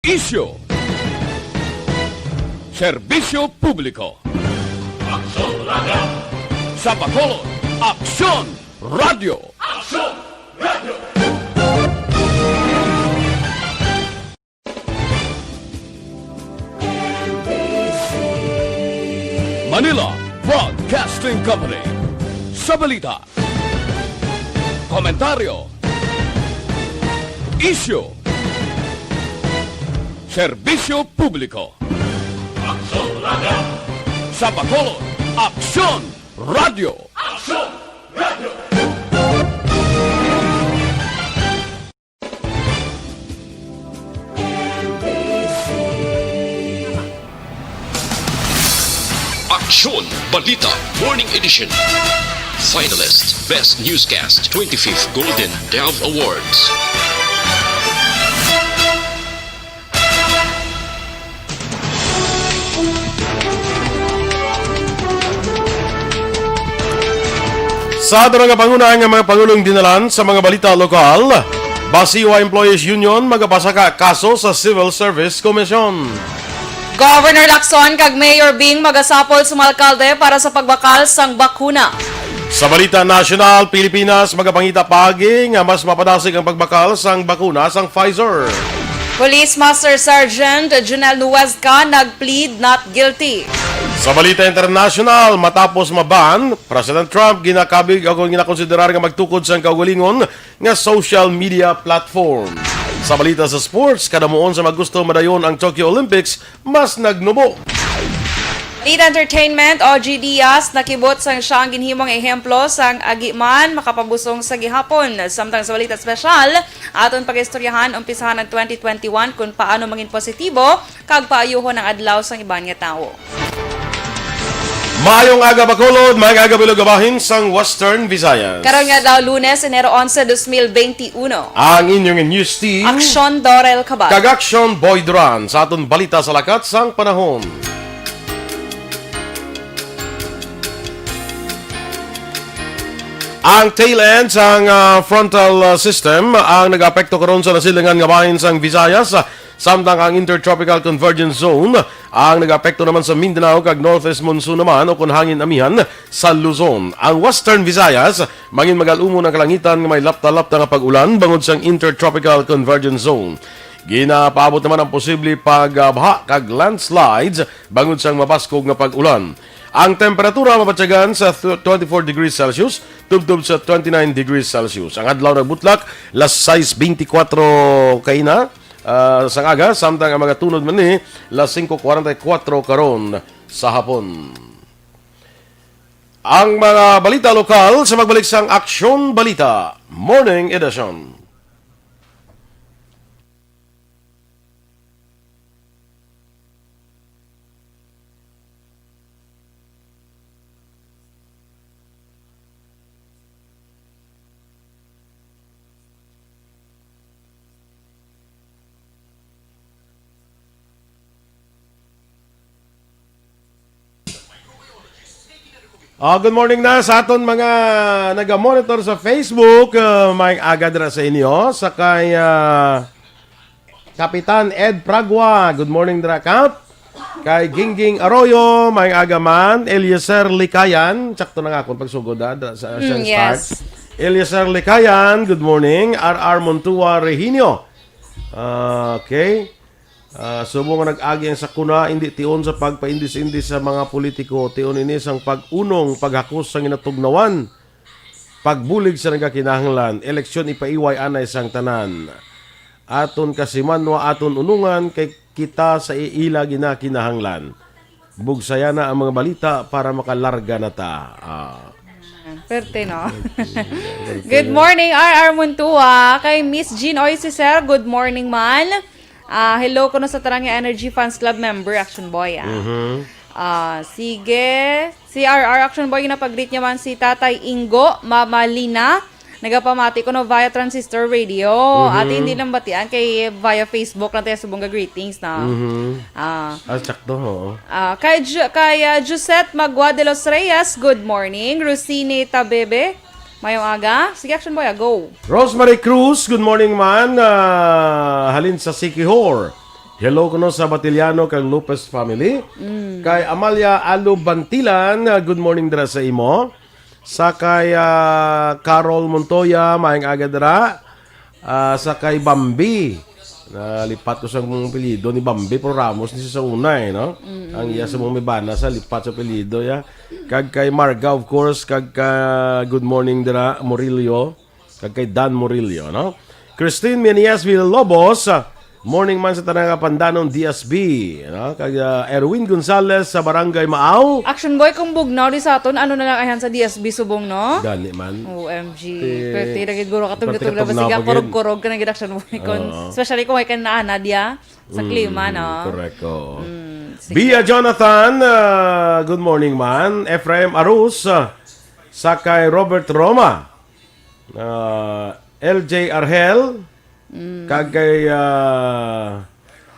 Isyo. Serbisyo publiko. Aksyon Radio! Sa Bacolod, Aksyon Radio. Aksyon Radio! Manila Broadcasting Company. Sa balita. Komentaryo. Isyo. Serbisyo publiko. Aksyon Radio! Sa Bacolod, Aksyon Radio. Aksyon Radio! Aksyon Balita Morning Edition. Finalist Best Newscast 25th Golden Dove Awards. Sa ato nga pangunahang nga mga pangulong dinalan sa mga balita lokal, Basiwa Employees Union magapasaka kaso sa Civil Service Commission. Governor Lacson kag Mayor Bing magasapol sa mga alkalde para sa pagbakal sang bakuna. Sa balita national, Pilipinas magapangita pagi nga mas mapadasig ang pagbakal sang bakuna sang Pfizer. Police Master Sergeant Junel Nuezca nag-plead not guilty. Sa balita international, matapos maban, President Trump ginakabig o ginakonsiderar nga magtukod sa kaugalingon nga social media platform. Sa balita sa sports, kadamuon sa magusto madayon ang Tokyo Olympics, mas nagnubo. Lead Entertainment, OG Diaz, nakibot sang siyang ginhimong ehemplo sang agiman makapabusong sa gihapon. Samtang sa balita special, aton pag-istoryahan umpisahan ng 2021 kung paano mangin positibo kag paayuhon ang adlaw sang iban nga tawo. Maayong aga Bacolod, maayong aga Bilogabahin sang Western Visayas. Karon nga daw Lunes, Enero 11, 2021. Ang inyong news team, Aksyon Dorel Cabal. Kag-Aksyon Boy Duran sa aton balita sa lakat sang panahon. Ang tail end sang frontal system ang nag-apekto karon sa nasilingan nga bahin sang Visayas. Samtang ang Intertropical Convergence Zone ang nag-apekto naman sa Mindanao kag Northeast Monsoon naman o kung hangin amihan sa Luzon. Ang Western Visayas mangin magal-umo ng kalangitan nga may lapta-lapta nga pag-ulan bangod sang Intertropical Convergence Zone. Ginapaabot naman ang posible pagbaha kag landslides bangod sang mabaskog nga pag-ulan. Ang temperatura mabatyagan sa 24 degrees Celsius, tubtub sa 29 degrees Celsius. Ang adlaw nagbutlak, las 6:24 kaina sa aga, samtang ang mga tunod man ni las 5:44 karon sa hapon. Ang mga balita lokal sa magbalik sang Aksyon Balita Morning Edition. Good morning na sa aton mga naga-monitor sa Facebook. May aga dira sa inyo. Sa kay Kapitan Ed Pragua. Good morning dira, Kap. Kay Gingging Arroyo. May aga man. Eliezer Likayan. Tsakto na nga kung pagsugod sa siyang start. Yes. Eliezer Likayan. Good morning. R.R. Montua Rehinio. Okay. Subo nga nag-agi ang sakuna, hindi tion sa pagpaindis-indis sa mga politiko, tion ini sang pag-unong, paghakos sa ginatugnawan, pagbulig sa nagakinahanglan, eleksyon ipaiway anay sang tanan. Aton kasimanwa, aton unungan, kay kita sa iila ginakinahanglan. Bugsaya na ang mga balita para makalarga na ta. Perte, no? Good morning, R.R. Muntua. Kay Miss Jean Oisiser, good morning man. Hello ko na sa Taranga Energy Fans Club member, Action Boy. Sige. Si RR Action Boy, napag-greet niya man si Tatay Ingo, Mama Lina. Nagapamati ko no via Transistor Radio. At hindi lang batian kay via Facebook lang tayo subong greetings na. Sakto ho. Kay Josette Magua de los Reyes, good morning. Rosine Tabebe, mayong aga. Sige, Action Boy, go. Rosemary Cruz, good morning man. Halin sa Sikihor. Hello kuno sa Batiliano kang Lopez family. Kay Amalia Alo Bantilan, good morning dira sa imo. Sa kay Carol Montoya, maayong aga dira. Sa kay Bambi. Lipat ko sa mong apelyido ni Bambi pero Ramos ni sa una no? Ang iya sa mong mibana sa lipat sa apelyido ya. Kag kay Marga of course, kag good morning dira Murillo. Kag kay Dan Murillo no. Christine Menias Villalobos, morning man sa tanang Pandanon DSB, no? Kag Erwin Gonzales sa Barangay Maaw. Action boy kung bugnaw di sa aton, ano na lang ayan sa DSB subong no? Gani man. OMG. Pero tira gid guro katug-tug na basiga kurog-kurog ka na gid action boy kon. Especially kung ay kan na Nadia sa klima no. Correct. Bia Jonathan, good morning man. Ephraim Arus, sa kay Robert Roma. LJ Arhel, kag kay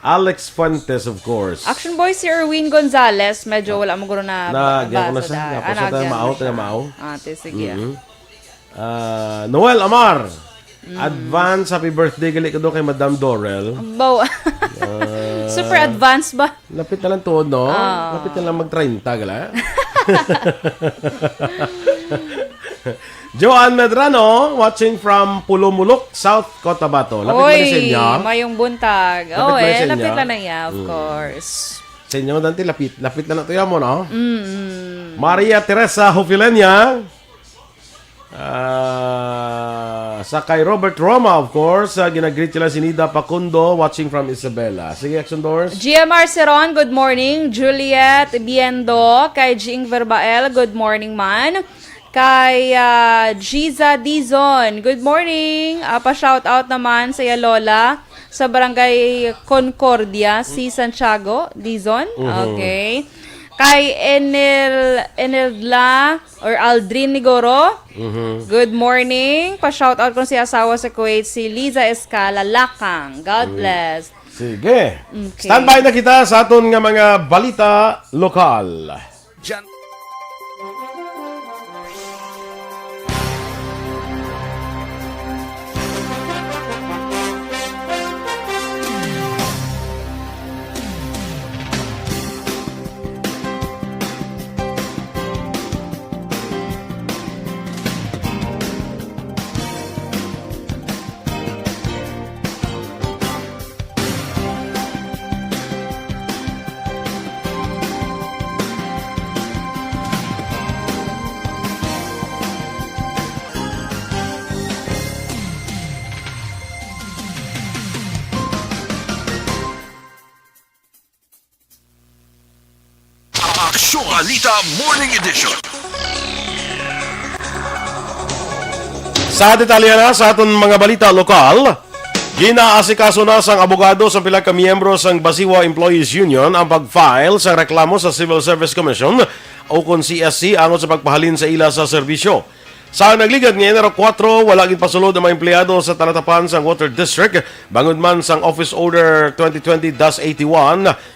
Alex Fuentes of course. Action boy si Erwin Gonzales, medyo wala mo guro na Nagyan ko na siya. Yapos na tayo maaw. Sige. Noel Amar, advance happy birthday gali ko do kay Madam Dorel. Bow. Super advanced ba? Lapit na lang to, no? Lapit na lang mag-30 gala. Joanne Medrano, watching from Pulumulok, South Cotabato. Lapit ba sa inyo? Mayong buntag. Lapit lang na niya, of course. Sa inyo, Dante, lapit. Lapit na nato mo, no? Maria Teresa Hofilenia. Sa kay Robert Roma, of course. Ginagreet sila si Nida Pacundo, watching from Isabela. Sige, Action Doors. GMR Seron, good morning. Juliet Biendo, kay Jing Verbael, good morning man. Kay Giza Dizon, good morning. Pa-shoutout naman sa Lola sa Barangay Concordia, si Santiago Dizon. Okay. Kay Enelda or Aldrin Nigoro, good morning. Pa-shoutout ko si asawa sa Kuwait, si Liza Escala Lakang. God bless. Sige. Okay. Standby na kita sa aton nga mga balita lokal. Aksyon Balita Morning Edition. Sa detalye na sa aton mga balita lokal, ginaasikaso na sang abogado sa pila ka miyembro sang Basiwa Employees Union ang pag-file sa reklamo sa Civil Service Commission o kon CSC angon sa pagpahalin sa ila sa serbisyo. Sa nagligad ng Enero 4, wala gid pasulod ang mga empleyado sa talatapan sang Water District bangod man sang Office Order 2020-81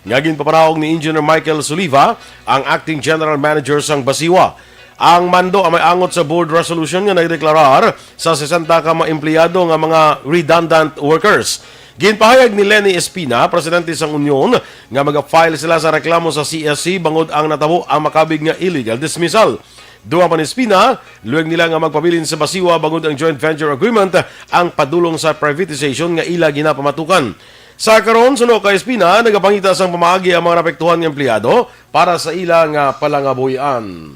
nga ginpapanawag ni Engineer Michael Suliva, ang Acting General Manager sang Basiwa. Ang mando ang may angot sa board resolution nga nagdeklarar sa 60 ka mga empleyado nga mga redundant workers. Ginpahayag ni Lenny Espina, presidente sang Union, nga mag-file sila sa reklamo sa CSC bangod ang natabo ang makabig nga illegal dismissal. Duwa pa ni Espina, luwag nila nga magpabilin sa Basiwa bangod ang joint venture agreement ang padulong sa privatization nga ila ginapamatukan. Sa karon suno kay Espina, nagapangita sang pamaagi ang mga napektuhan nga empleyado para sa ila nga palangabuyan.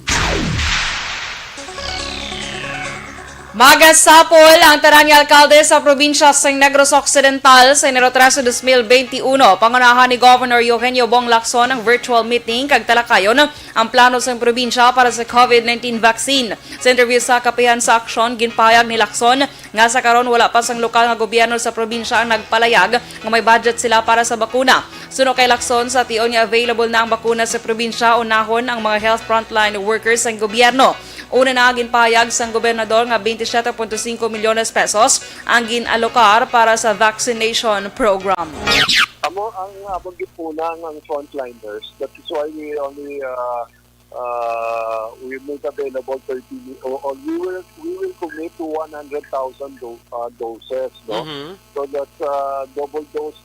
Magasapol ang tarang alkalde sa probinsya sa Negros Occidental sa Enero 13, 2021. Pangunahan ni Governor Eugenio Bong Lacson ang virtual meeting kag talakayon ang plano sa probinsya para sa COVID-19 vaccine. Sa interview sa Kapihan sa Aksyon, ginpahayag ni Lacson nga sa karon wala pa sang lokal nga gobyerno sa probinsya ang nagpalayag nga may budget sila para sa bakuna. Suno kay Lacson, sa tion niya available na ang bakuna sa probinsya, unahon ang mga health frontline workers sa gobyerno. Una na ginpahayag sang gobernador nga 27.5 milyones pesos ang ginalokar para sa vaccination program. Amo ang banggit po na ng frontliners. That is why we only we make available 30 or we will commit to 100,000 doses, no? So that's double dose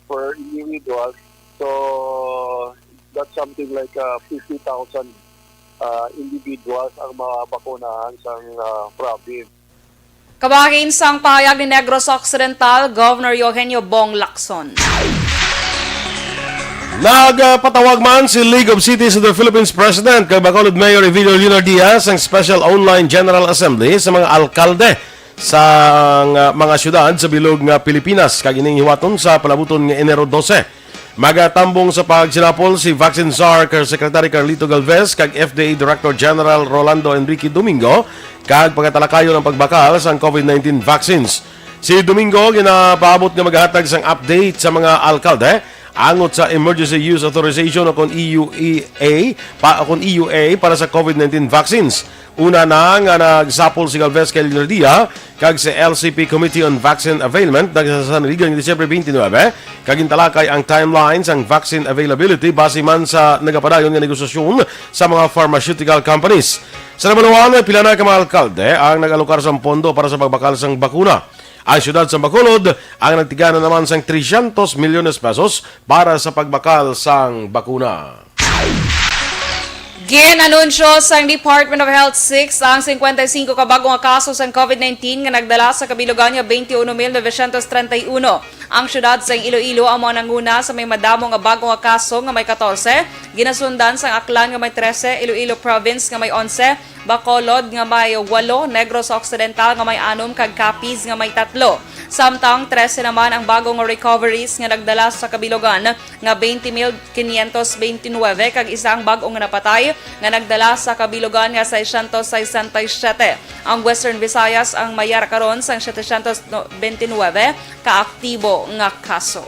per individual. So that's something like 50,000 individuals ang mabakunahan sa province. Kabagin sang pahayag ni Negros Occidental, Governor Eugenio Bong Lacson. Nagpatawag man si League of Cities of the Philippines President kay Bacolod Mayor Evilio Leonard Diaz ang Special Online General Assembly sa mga alkalde sa mga syudad sa bilog nga Pilipinas kag ining hiwaton sa palabuton nga Enero 12. Magatambong sa pagsinapol si Vaccine Czar Secretary Carlito Galvez kag FDA Director General Rolando Enrique Domingo kag pagatalakayon ng pagbakal sa COVID-19 vaccines. Si Domingo ginapaabot nga maghatag sang update sa mga alkalde angot sa Emergency Use Authorization o EUA para sa COVID-19 vaccines. Una na nga nagsapol si Galvez kay Leonardia kag sa LCP Committee on Vaccine Availment sa sanaligan ng Disyembre 29 kag intalakay ang timelines ang vaccine availability base man sa nagapadayon nga negosasyon sa mga pharmaceutical companies. Sa nabaluan, pila na ka mga alkalde ang nag-alokar sa pondo para sa pagbakal sang bakuna. Ang siyudad sa Bacolod ang nagtigana naman sang 300 milyones pesos para sa pagbakal sang bakuna. Ginanunsyo sang Department of Health 6 ang 55 ka bagong kaso sa COVID-19 nga nagdala sa kabilugan nga 21,931. Ang syudad sa Iloilo ang mga nanguna sa may madamo nga bagong kaso nga may 14, ginasundan sang Aklan nga may 13, Iloilo Province nga may 11, Bacolod nga may 8, Negros Occidental nga may 6 kag Capiz nga may 3. Samtang 13 naman ang bagong recoveries nga nagdala sa kabilugan nga 20,529 kag isang bagong napatay nga nagdala sa kabilugan nga 667. Ang Western Visayas ang mayar karon sang 729 kaaktibo nga kaso.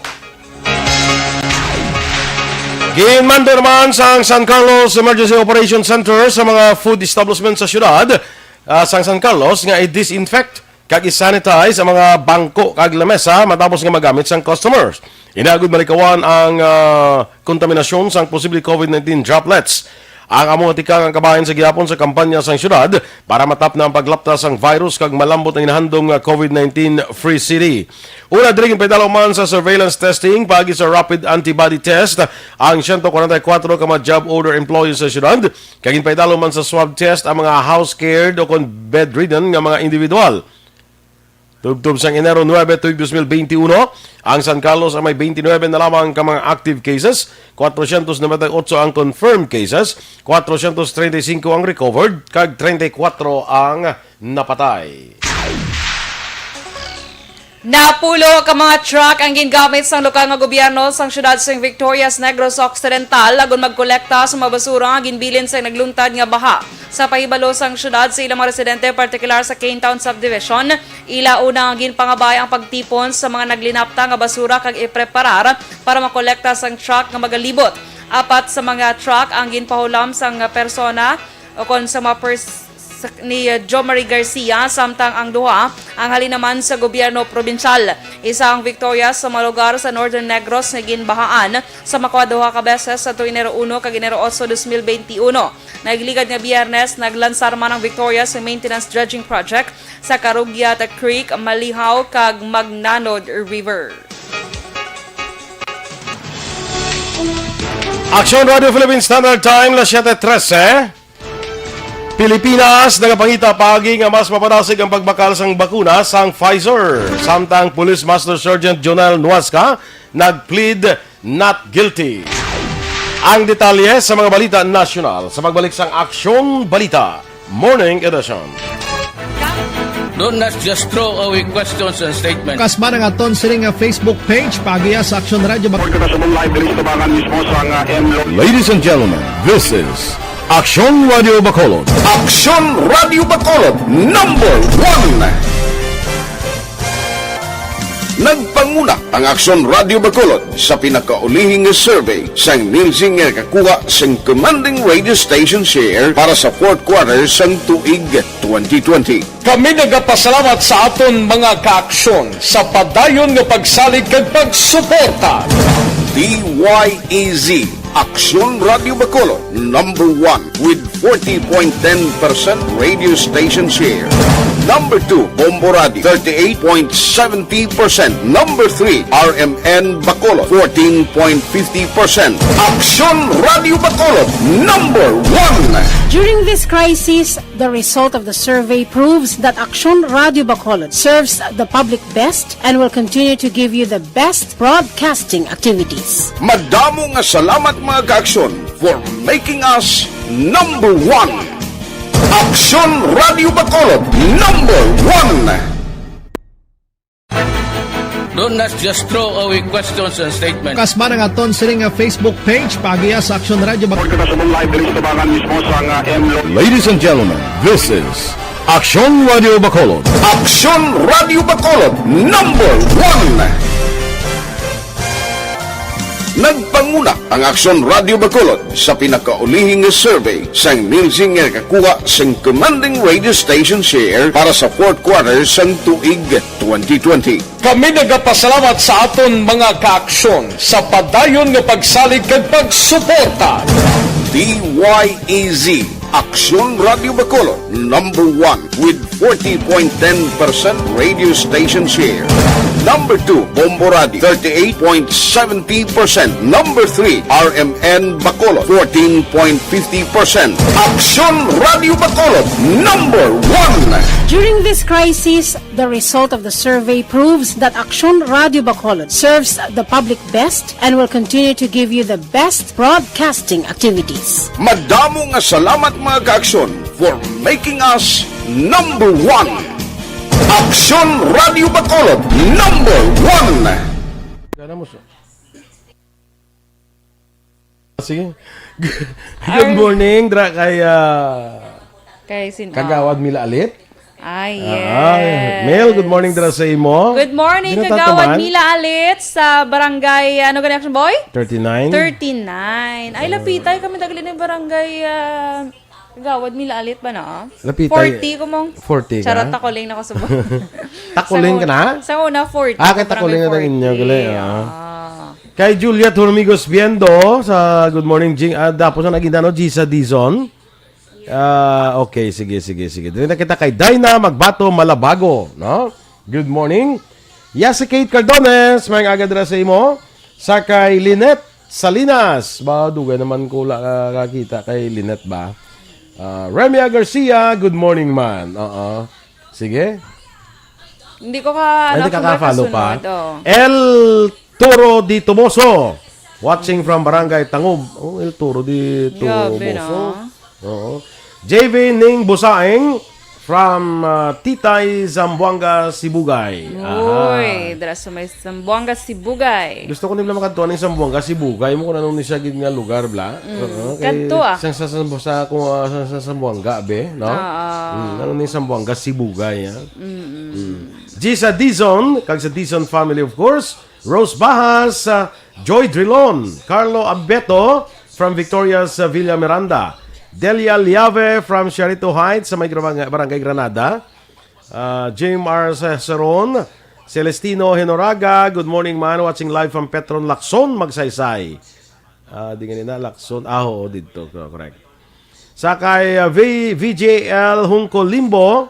Ginmando naman sa San Carlos Emergency Operations Center sa mga food establishment sa syudad sa San Carlos nga i-disinfect kag i-sanitize ang mga bangko kag lamesa matapos nga magamit sang customers. Inagud malikawan ang kontaminasyon sang posible COVID-19 droplets. Ang among atikang ang kabahin sa gihapon sa kampanya sang syudad para matap na ang paglaptas sang virus kag malambot ang inahandong COVID-19 free city. Una diri pedalo man sa surveillance testing pagi sa rapid antibody test ang 144 ka mga job order employees sa syudad kag pedalo man sa swab test ang mga house cared o kon bedridden nga mga individual. Tubtub sang Enero 9, 2021, ang San Carlos ay may 29 na lamang ka mga active cases, 498 ang confirmed cases, 435 ang recovered, kag 34 ang napatay. Napulo ka mga truck ang gingamit sa lokal nga gobyerno sa syudad sa Victorias, Negros Occidental agon magkolekta sa mga basura nga ginbilin sa nagluntad nga baha. Sa pahibalo sang syudad sa ilang mga residente, partikular sa Cane Town Subdivision, ila una ang ginpangabay ang pagtipon sa mga naglinapta nga basura kag ipreparar para makolekta sang truck nga magalibot. Apat sa mga truck ang ginpahulam sang persona o kon sa mga ni Jo Marie Garcia, samtang ang duha ang halin naman sa gobyerno probinsyal. Isang Victoria sa mga lugar sa Northern Negros na ginbahaan sa makwaduha ka beses sa Enero 1 kag Enero 8, 2021. Nagligad nga Biyernes, naglansar man ang Victoria sa maintenance dredging project sa Carugyat Creek, Malihaw kag Magnanod River. Action Radio Philippines Standard Time, 7:13. Pilipinas nagapangita pagi nga mas mapadasig ang pagbakal sang bakuna sang Pfizer. Samtang Police Master Sergeant Jonel Nuasca nagplead not guilty. Ang detalye sa mga balita nasyonal sa pagbalik sang Aksyon Balita Morning Edition. Don't just throw away questions and statements. Kasma ng aton siring nga Facebook page pagiya sa Aksyon Radio. Ladies and gentlemen, this is Aksyon Radio Bacolod. Aksyon Radio Bacolod #1. Nagpanguna ang Aksyon Radio Bacolod sa pinakaulihing survey sang Nielsen nga kakuha sang commanding radio station share para sa fourth quarter sang tuig 2020. Kami nagapasalamat sa aton mga kaaksyon sa padayon nga pagsalig kag pagsuporta. DYEZ Aksyon Radio Bacolod #1 with 40.10% radio station share. Number 2, Bombo Radio, 38.70%. Number 3, RMN Bacolod, 14.50%. Aksyon Radio Bacolod, number 1. During this crisis, the result of the survey proves that Aksyon Radio Bacolod serves the public best and will continue to give you the best broadcasting activities. Madamo nga salamat mga kaaksyon for making us number 1. Aksyon Radio Bacolod, number 1. Don't just throw away questions and statements. Kasma ng aton sining nga Facebook page pagiya sa Aksyon Radio Bacolod. Ladies and gentlemen, this is Aksyon Radio Bacolod. Aksyon Radio Bacolod, number 1. Nagpanguna ang Aksyon Radio Bacolod sa pinakaulihing survey sang Nilsing nga kakuha sang commanding radio station share para sa fourth quarter sang tuig 2020. Kami nagapasalamat sa aton mga kaaksyon sa padayon nga pagsalig kag pagsuporta. DYEZ Aksyon Radio Bacolod, number 1 with 40.10% radio station share. Number 2, Bombo Radio, 38.70%. Number 3, RMN Bacolod, 14.50%. Aksyon Radio Bacolod, number 1. During this crisis, the result of the survey proves that Aksyon Radio Bacolod serves the public best and will continue to give you the best broadcasting activities. Madamo nga salamat mga kaaksyon for making us number 1. Aksyon Radio Bacolod, number 1. Sige. Good morning, dra kay Kay Kagawad Mila Alit. Ay, yes. Mel, good morning dra sa imo. Good morning, Kagawad Mila Alit sa barangay, ano ganyan, Action Boy? 39. 39. Ay, lapitay kami tagali ng barangay, Kagawad Mila Alit ba na? Lapitay. 40 ko mong. 40 ka? Charot, takuling na ko sa Takuling ka na? Sa una, 40. Kay takuling na ng inyo, gali. Kay Juliet Hormigos Biendo sa Good Morning Jing. Tapos na naging Gisa Dizon. Okay, sige. Dito na kita kay Dina Magbato Malabago, no? Good morning. Si Kate Cardones, may agad na sa imo. Sa kay Lynette Salinas. Ba, dugay naman ko kakita kay Lynette ba? Remia Garcia, good morning man. Sige. Hindi ko ka follow pa. Oh. El Toro di Tomoso. Watching from Barangay Tangob. Oh, El Toro di Tomoso. Oo. JV Ning Busaeng from Titay, Zamboanga, Sibugay. Uy, dara sa may Zamboanga, Sibugay. Gusto ko nila makadtuan ng Zamboanga, Sibugay. Mo kung anong nisya gid nga lugar, bla. Kadto Sa Zamboanga, be, no? Ano ni Zamboanga, Sibugay, ha? Gisa Dizon, kag sa Dizon family, of course. Rose Bahas, Joy Drilon, Carlo Abeto from Victoria's Villa Miranda. Delia Liave from Sharito Heights sa may Barangay Granada. James R. Ceron, Celestino Henoraga, good morning man, watching live from Petron Lacson, Magsaysay. Di nga na, Lacson, dito, correct. Sa kay VJL Hungko Limbo,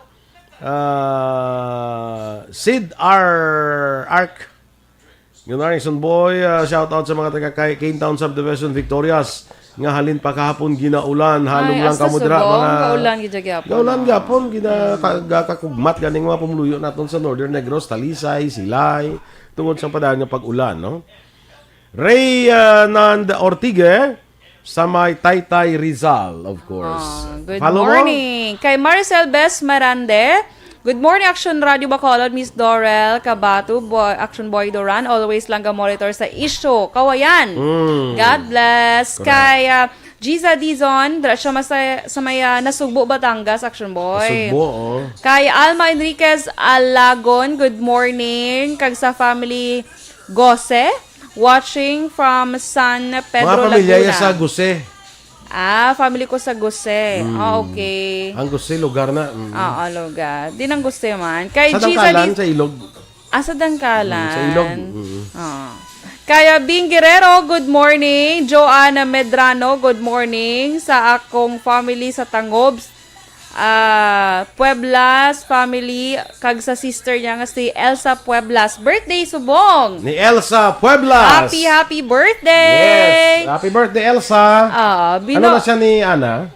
Sid R. Arc, good morning, son boy, shout out sa mga taga Cane Town Subdivision Victorias. Nga halin pa kahapon ginaulan, halong lang kamudra mga gaulan gijagyapon. Gaulan gyapon kakugmat ganing mga pumuluyo naton sa Northern Negros, Talisay, Silay, tungod sa padayon nga pag-ulan, no? Ray Nand Ortigue sa may Taytay Rizal, of course. Good morning. Kay Maricel Bes Marande. Good morning, Action Radio Bacolod, Miss Dorel Cabato, Action Boy Doran, always lang monitor sa issue. Kawayan. God bless. Kay Gisa Dizon, siya sa may Nasugbo, Batangas, Action Boy. Nasugbo, Kay Alma Enriquez Alagon, good morning. Kag sa family Gose, watching from San Pedro, Laguna. Mga pamilya sa Guse. Family ko sa Guse. Okay. Ang Guse, lugar na. Lugar. Di nang Guse man. Kay sa Dangkalan, sa Ilog. Sa Dangkalan. Sa Ilog. Kaya Bing Guerrero, good morning. Joanna Medrano, good morning. Sa akong family sa Tangob. Pueblas family, kag sa sister niya nga si Elsa Pueblas. Birthday, subong! Ni Elsa Pueblas. Happy birthday! Yes. Happy birthday, Elsa. Ano na siya ni Ana?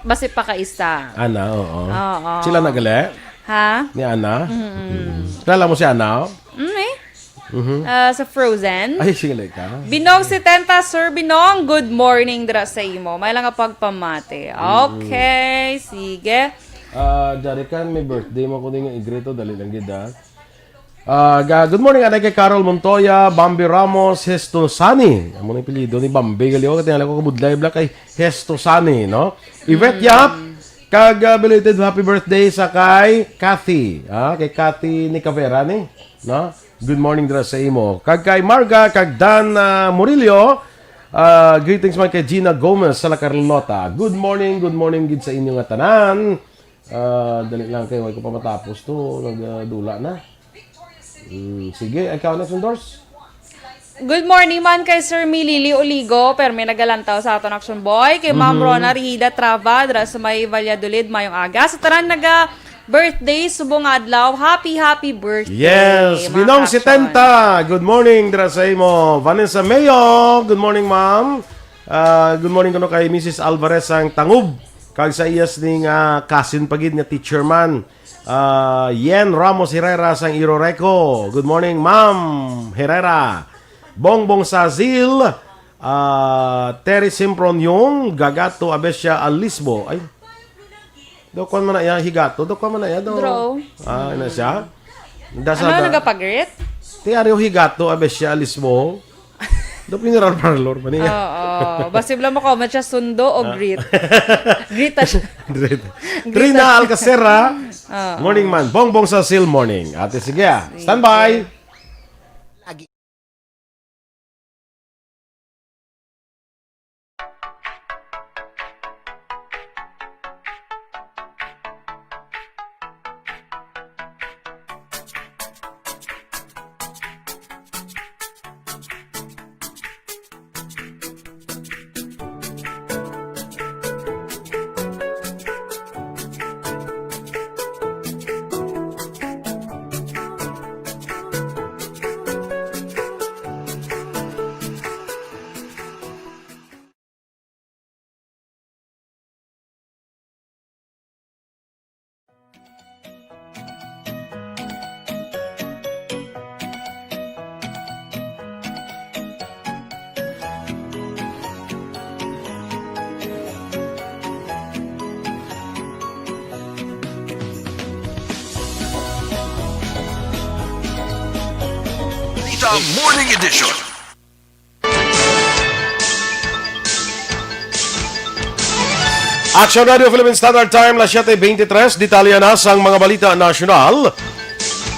Basi pa ka isa. Ana, oo. Oo. Sila nagali? Ha? Ni Ana? Kilala mo si Ana? Sa Frozen. Ay, sige ka. Binong 70, Sir Binong. Good morning dra sa imo. May lang nga pagpamate. Okay, sige. Jarikan, may birthday mo ko din yung igrito. Dali lang gida. Good morning, anay kay Carol Montoya, Bambi Ramos, Hesto Sani. Amo ni pilido ni Bambi. Galiw ka, tingala ko kabudlay black kay Hesto Sani, no? Yvette Yap, kag belated happy birthday sa kay Kathy. Kay Kathy ni Cavera ni, no? Good morning dra sa imo. Kag kay Marga, kag Dan Murillo. Greetings man kay Gina Gomez sa La Carlota. Good morning gid sa inyo nga tanan. Dali lang kayo, ay ko pa matapos to, nagdula na. Sige, ikaw na endorse. Good morning man kay Sir Milili Oligo, pero may nagalantaw sa aton Action Boy. Kay Ma'am Rona Rihida Trava, dra sa may Valladolid, mayong aga. Sa tanan birthday, subong adlaw. Happy birthday. Yes, mga Binong Action. 70. Good morning, dra sa imo. Vanessa Mayo, good morning, ma'am. Good morning kuno kay Mrs. Alvarez ang Tangub. Kag sa iyas ning kasin pagid nga teacher man. Yen Ramos Herrera sang Iroreco. Good morning, ma'am Herrera. Bongbong Sazil, Terry Simpron yung Gagato Abesia Alisbo. Ay, dokon man na yan, higato. Dokon man na yan. Draw. Ano siya? Ano nagapag-grit? Ti Ario higato Abesia Alisbo. Do pinirar parlor man niya. Oo. Basi bla mo ko, matcha sundo o grit. Grit siya. Trina Alcacera. Morning man. Bongbong Sazil morning. Ate sige. Stand by. The Morning Edition. Action Radio Philippine Standard Time, las 7:23. Detalya na sang mga balita nasyonal.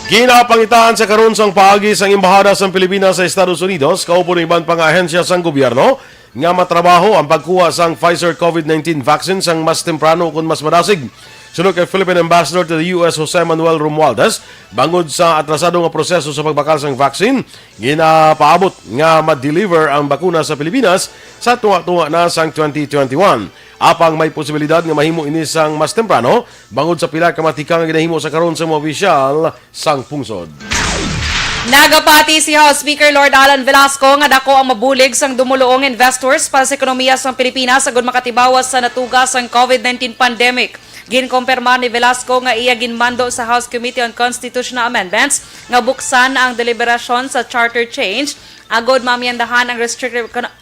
Ginapangitaan sa karon sang paagi sang Embahada sang Pilipinas sa Estados Unidos, kaupo ng ibang pang-ahensya sang gobyerno nga matrabaho ang pagkuha sang Pfizer COVID-19 vaccine sang mas temprano kung mas madasig. Sunod kay Philippine Ambassador to the US Jose Manuel Romualdez, bangod sa atrasado nga proseso sa pagbakal sang vaccine, ginapaabot nga ma-deliver ang bakuna sa Pilipinas sa tuwa-tuwa na sang 2021. Apang may posibilidad nga mahimo ini sang mas temprano, bangod sa pila ka matika nga ginahimo sa karon sa mga opisyal sang pungsod. Nagapati si House Speaker Lord Alan Velasco nga dako ang mabulig sang dumuluong investors para sa ekonomiya sang Pilipinas agud makatibawas sa natugas sang COVID-19 pandemic. Ginkumpirma ni Velasco nga iya ginmando sa House Committee on Constitutional Amendments nga buksan ang deliberasyon sa charter change agod mamiyandahan ang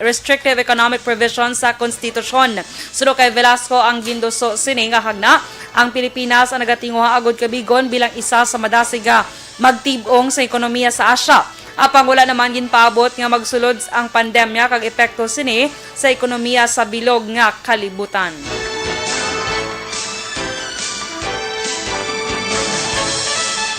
restrictive economic provisions sa konstitusyon. Suno kay Velasco ang ginduso sini nga hagna ang Pilipinas ang nagatinguha agod kabigon bilang isa sa madasiga magtibong sa ekonomiya sa Asya. Apang wala naman ginpaabot nga magsulod ang pandemya kag epekto sini sa ekonomiya sa bilog nga kalibutan.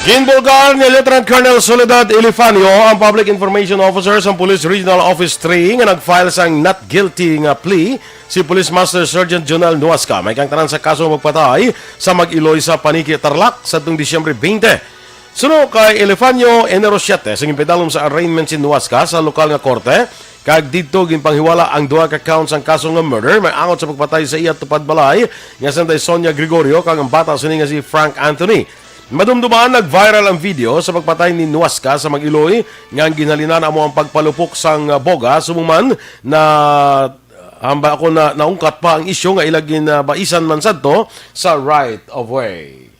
Ginbulgar ni Lieutenant Colonel Soledad Elifanio, ang Public Information Officer sa Police Regional Office 3 nga nag-file sang not guilty nga plea si Police Master Sergeant Jonal Nuasca. May kang tanan sa kaso magpatay sa Mag-Iloy sa Paniki, Tarlac sa Disyembre 20. Suno kay Elifanio, Enero 7, sa impedalom sa arraignment si Nuasca sa lokal nga korte, Kag dito ginpanghiwala ang duha ka counts ang kaso nga murder may angot sa pagpatay sa iya tupad balay nga santay Sonia Gregorio kag ang bata sini nga si Frank Anthony. Madumduman nag-viral ang video sa pagpatay ni Nuasca sa Mag-Iloy nga ginhalinan amo ang pagpalupok sang boga sumuman na hamba ako na naungkat pa ang isyu nga ilagin baisan man sadto sa right of way.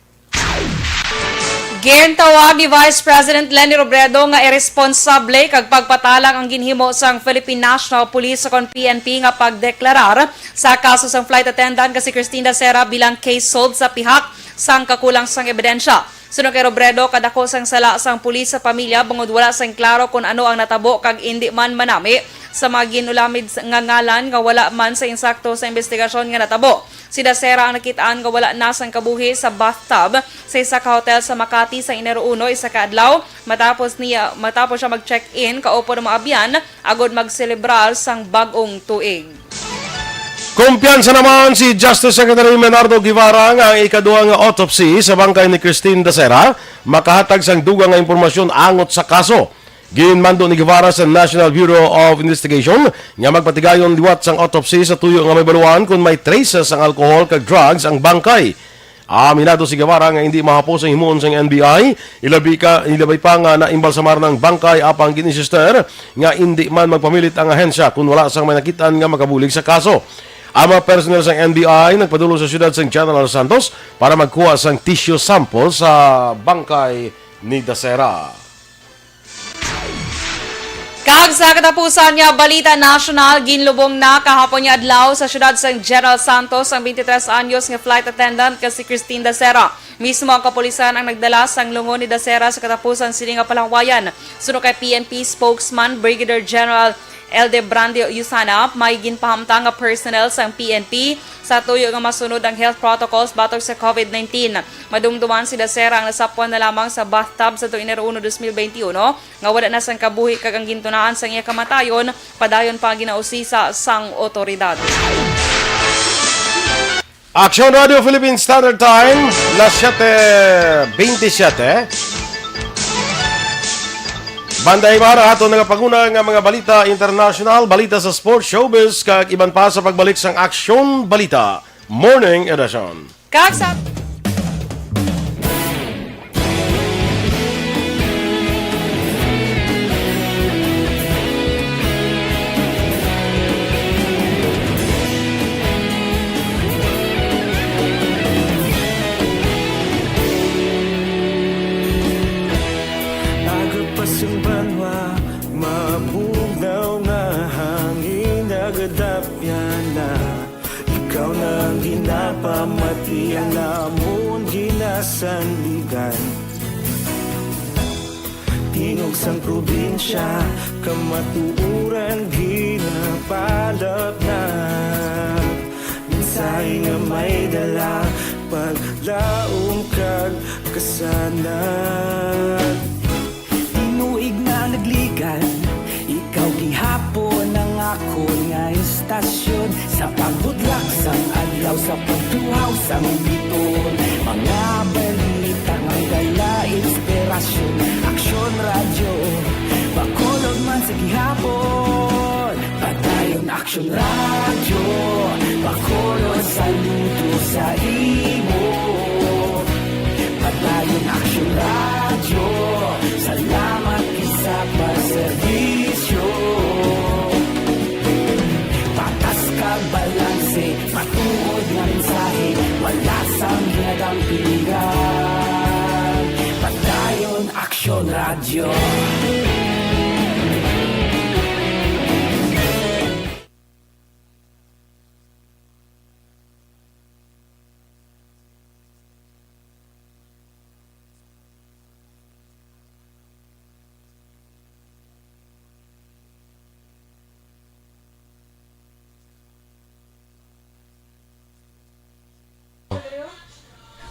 Gintawag ni Vice President Leni Robredo nga irresponsable kag pagpatalang ang ginhimo sang Philippine National Police sa PNP nga pagdeklarar sa kaso sang flight attendant nga si Cristina Serra bilang case solved sa pihak sang kakulang sang ebidensya. Sunod kay Robredo, kadako sang sala sang pulis sa pamilya bungod wala sang klaro kung ano ang natabo kag indi man manami sa mga ginulamid nga ngalan nga wala man sa insakto sa investigasyon nga natabo. Si Dacera ang nakitaan nga wala na sang kabuhi sa bathtub sa isa ka hotel sa Makati sa Enero 1 isa ka adlaw matapos siya mag-check-in kaupo ng mga abyan agod magselebrar sang bag-ong tuig. Kumpiyansa naman si Justice Secretary Menardo Guevara nga ang ikaduhang autopsy sa bangkay ni Christine Dacera makahatag sang dugang nga impormasyon angot sa kaso. Ginmando ni Guevara sa National Bureau of Investigation nga magpatigayon liwat sang autopsy sa tuyo nga may baluan kung may traces ang alcohol kag drugs ang bangkay. Aminado si Guevara nga hindi mahapos ang himuon sang NBI, ilabay pa nga naimbalsamar ng bangkay apang ginisister nga hindi man magpamilit ang ahensya kung wala sang may nakitaan nga makabulig sa kaso. Ang mga personnel sang NBI nagpadulo sa siyudad sang General Santos para magkuha sang tissue sample sa bangkay ni Dacera. Kag sa katapusan niya, balita national, ginlubong na kahapon niya adlaw sa siyudad sang General Santos ang 23 anyos nga flight attendant kasi Christine Dacera. Mismo ang kapulisan ang nagdala sang lungon ni Dacera sa katapusan sini nga palangwayan. Sunod kay PNP spokesman Brigadier General Eldebrando Yusana, may ginpahamtang nga personnel sang PNP sa tuyo nga masunod ang health protocols batok sa COVID-19. Madumduman si Dacera ang nasapuan na lamang sa bathtub sa Enero 1, 2021 nga wala na sang kabuhi kag ang gintunaan sang iya kamatayon padayon pa ginausisa sang otoridad. Action Radio Philippine Standard Time, las 7:27. Banday mara ato nagapaguna nga mga balita international, balita sa sports, showbiz, kag iban pa sa pagbalik sang Aksyon Balita Morning Edition. Kag sa Pamatian namon ginasandigan Tingog sang probinsya kamatuuran ginapalap na Minsay nga may dala paglaong kag kasanan Tinuig na nagligan ikaw gihapon ang ako nga istasyon sa pagbudlak sang adlaw sa pagtuhaw sang biton mga balita nga dala inspirasyon Aksyon Radio Bacolod man sa gihapon padayon Aksyon Radio Bacolod saludo sa imo padayon Aksyon Radio salamat isa pa servisyo patas ka balanse matuod nga mensahe wala sang hinagang pilihan padayon Aksyon Radio.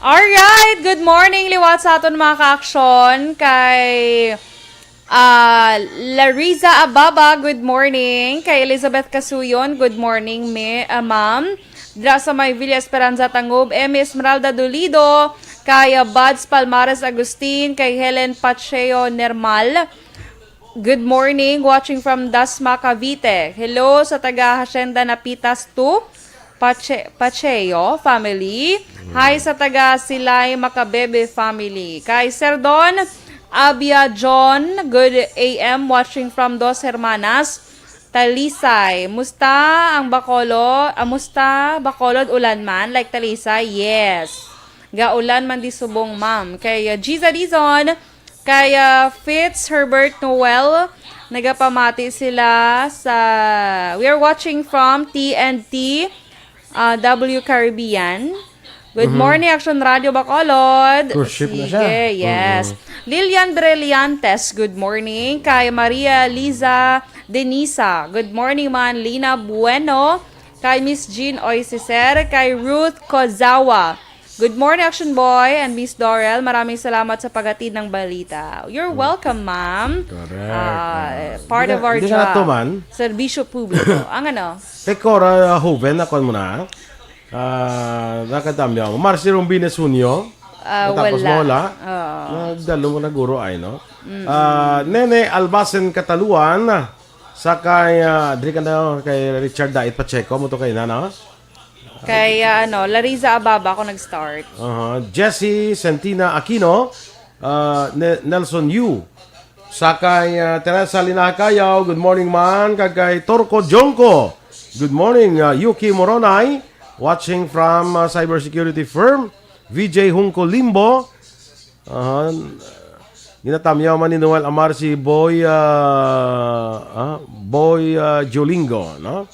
Alright, good morning liwat sa aton mga ka-aksyon kay Lariza Ababa, good morning. Kay Elizabeth Casuyon, good morning ma'am. Dra sa may Villa Esperanza Tangob, Esmeralda Dolido, kay Buds Palmares Agustin, kay Helen Pacheo Nermal, Good morning, watching from Dasma, Cavite. Hello sa taga Hacienda Napitas 2, Pacheo family. Hi sa taga Silay Macabebe family. Kay Sir Don Abia John, good AM, watching from Dos Hermanas, Talisay. Musta ang Bacolod? Musta Bacolod ulan man like Talisay? Yes. Gaulan man di subong ma'am. Kay Giza Dizon, kay Fitz Herbert Noel, nagapamati sila sa we are watching from TNT W Caribbean. Good morning, Action Radio Bacolod. Cruise ship na siya. Sige, yes. Lilian Dreliantes, good morning. Kay Maria Liza Denisa, good morning man. Lina Bueno. Kay Miss Jean Oisiser. Kay Ruth Kozawa, good morning, Action Boy and Miss Dorel. Maraming salamat sa paghatid ng balita. You're welcome, ma'am. Correct. Part of our Hindi ka na to, man. job. Serbisyo publiko. Ang ano? Kay Cora Hoven, nakuha mo na. Nakatambyaw. Marcy Rombines Junio. Tapos mo wala. Nagdalo mo na guro ay, no? Nene Albasen Kataluan. Sa kay, kay Richard Dait Pacheco. Mo to kay na, no? Kay Larissa Ababa ako nag-start. Jessie Sentina Aquino. Nelson Yu. Sa kay Teresa Linakayaw. Good morning, man. Kay Torco Jonko. Good morning, Yuki Moronay. Watching from cybersecurity firm, VJ Hungko Limbo. Ginatamyaw man ni Noel Amar si Boy Jolingo, no?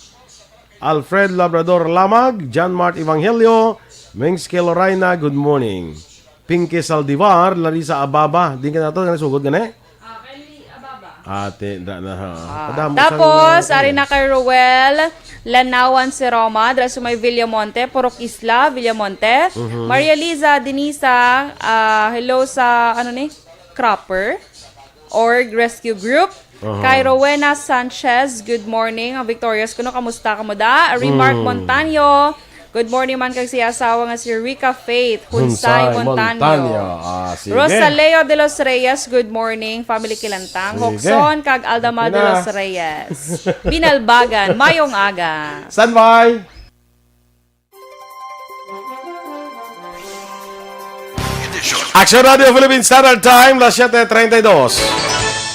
Alfred Labrador Lamag, John Mart Evangelio, Mings Kelorina, good morning. Pinky Saldivar, Larissa Ababa, din ka na ito, sugod ka na eh? Ate, tapos, ari na kay Roel, Lanawan si Roma, Drasumay Villamonte, Purok Isla, Villamonte, Maria Liza Denisa, hello sa, Cropper, Org Rescue Group, kay Rowena Sanchez, good morning, ang Victorious kuno, kamusta ka mo da? Remark Montaño, good morning man kag si asawa nga si Rica Faith, Hunsay Montaño. Rosaleo de los Reyes, good morning, family Kilantang. Hokson kag Aldama de los Reyes. Binalbagan, mayong aga. Standby! Action Radio Philippine Standard Time, las 7:32.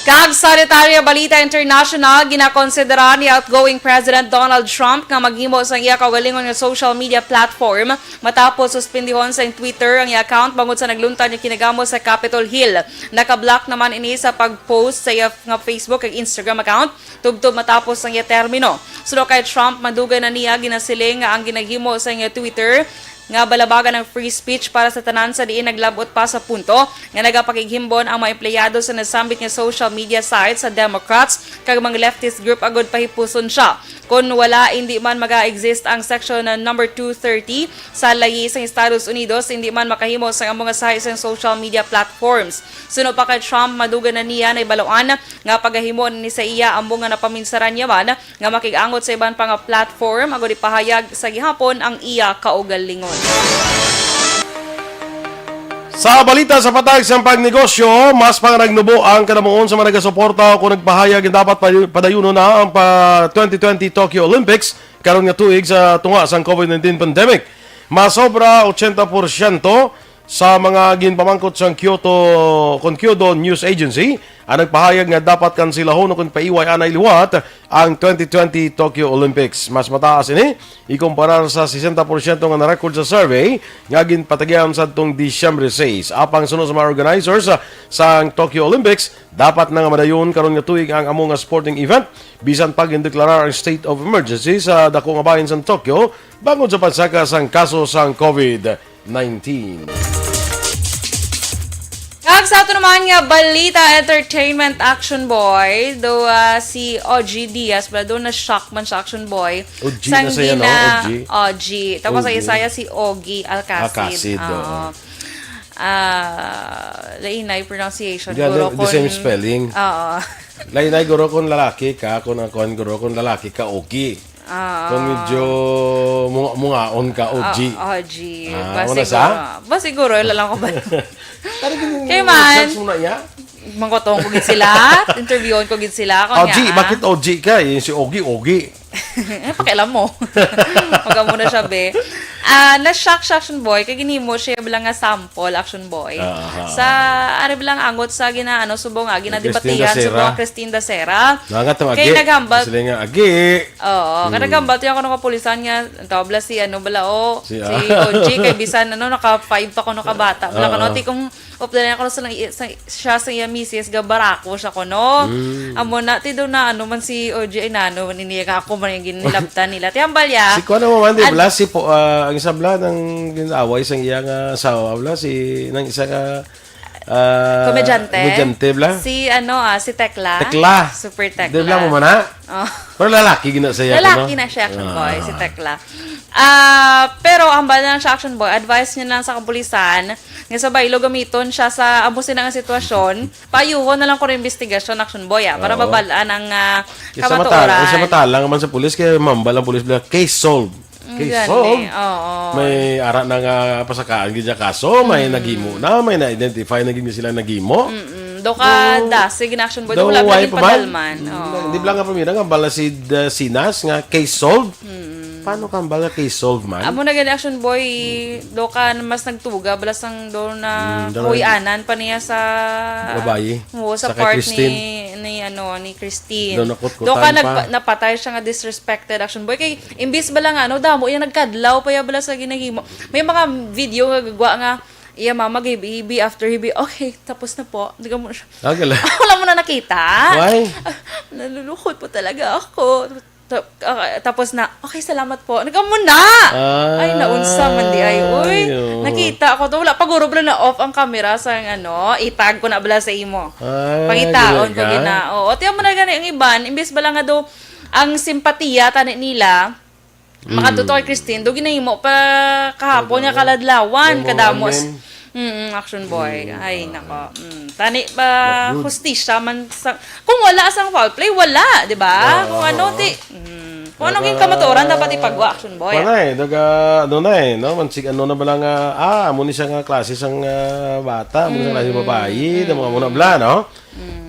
Kag Sanitaria Balita International, ginakonsidera ni outgoing President Donald Trump nga maghimo sa iya kaugalingon nga social media platform matapos suspendihon sa Twitter ang iya account bangod sa nagluntad niya kinagamo sa Capitol Hill. Nakablock naman ini sa pag-post sa iya nga Facebook ug Instagram account tubtob matapos ang iya termino. Suno kay Trump, madugay na niya ginasiling nga ang ginaghimo sa iya Twitter nga balabagan ng free speech para sa tanan sa diin naglabot pa sa punto nga nagapakighimbon ang mga empleyado sa nasambit nga social media sites sa Democrats kag mga leftist group agod pahipuson siya. Kung wala, hindi man mag-exist ang section na number 230 sa layi sa Estados Unidos, hindi man makahimo sa mga sites sa social media platforms. Suno pa kay Trump, maduga na niya na ibalawan nga pagahimo ni sa iya ambong nga napaminsaran niya man nga makigangot sa iban pang platform agod ipahayag sa gihapon ang iya kaugalingon. Sa balita sa patag sa pagnegosyo, mas panganagnubo ang kanamuon sa mga nagasuporta kung nagpahayag na dapat padayuno na ang 2020 Tokyo Olympics karon nga tuig sa tunga sa COVID-19 pandemic. Masobra 80% sa mga ginpamangkot sa Kyodo News Agency ang nagpahayag nga dapat kansilahon kung paiway anay liwat ang 2020 Tokyo Olympics. Mas mataas ini ikumparar sa 60% nga na-record sa survey nga ginpatagyan sa tong Disyembre 6. Apang sunod sa mga organizers sa Tokyo Olympics, dapat na nga madayon karon nga tuig ang among sporting event bisan pag indeklarar ang state of emergency sa dako nga bahin sa Tokyo bangod sa pagsaka sang kaso sang COVID-19. Kag sa ito naman nga balita entertainment Action Boy, do si OG Diaz, pero doon na-shock man sa Action Boy. OG na saya, no? OG. Tapos sa isaya si Ogie Alcacid. Lainay pronunciation. The same spelling. Lainay guro kung lalaki ka, kung guro kung lalaki ka, Ogie. Kung medyo mungaon ka, OG. OG. Una sa? Ba siguro, ilalang ko ba? Kaya man, mangkotong ko gid sila, interviewon ko gid sila. OG, bakit OG ka? Yung si Ogi. Pakialam mo. Huwag ka muna siya, be. Na-shock Action Boy, kaya ginimo siya bilang nga sample, Action Boy. Sa, ari bilang angot sa subong nga, ginadibatihan, subong Christine Dacera. Nangat ang agi. Kaya nagambal. Sila nga agi. Oo, kaya nagambal tiyan ko ng kapulisan niya, tabla si si OG, kay bisan, naka-5 pa ko nakabata. Wala ka no, kung updayan ko siya sa iya misis, gabarako siya ko, no? Amo na, ti daw na, man si OG, ay maniniya ka ako, man yung ginilabtan nila. Tiyambal ya. Si Kuan naman, di ba? Si ang isa bla ng ginaway isang iyang asawa bla si nang isa ka komedyante bla si si Tekla super Tekla di bla mo mana pero lalaki gina siya lalaki na siya Action Boy si Tekla pero ang bala ng Action Boy advice niya lang sa kapulisan nga sabay lo gamiton siya sa abusin nga sitwasyon payuhon na lang ko investigasyon Action Boy para babalaan ang kamatuoran sa matalang man sa pulis kay mambal ang pulis bla case solved. Case solved. May ara na nga pasakaan gid kaso, may nagimo na, may na-identify na gid sila nagimo. Do ka sige na Action Boy, wala pa din padalman. Hindi lang nga pamira nga bala si Sinas nga case solved. Paano ka bala case solved man? Amo na gani Action Boy, do ka mas nagtuga balas ang do na kuyanan pa niya sa babayi. Sa part ni Christine. Do ka napatay siya nga disrespected Action Boy kay imbis bala nga damo iya nagkadlaw pa ya bala sa ginahimo. May mga video nga gagwa nga iya mama hibi after hibi okay tapos na po hindi ka mo siya wala mo na nakita why? Nalulukot po talaga ako tapos na okay salamat po nagka mo na ay naunsa man di ay uy nakita ako to wala paguro bala na off ang camera sa itag ko na bala sa imo pangitaon ko gina tiyan mo na gani ang iban imbes bala nga do ang simpatiya tani nila makatuto kay Christine, do ginahimo pa kahapon nga kaladlawan, kadamos. Action Boy. Ay, nako. Tani ba hustisya man sa kung wala sang foul play, wala, di ba? Kung kung ano ging kamatuoran dapat ipagwa Action Boy. Wala daga no mansig na bala nga amo ni siya nga klase sang bata, amo ni klase babayi, mga muna bla no.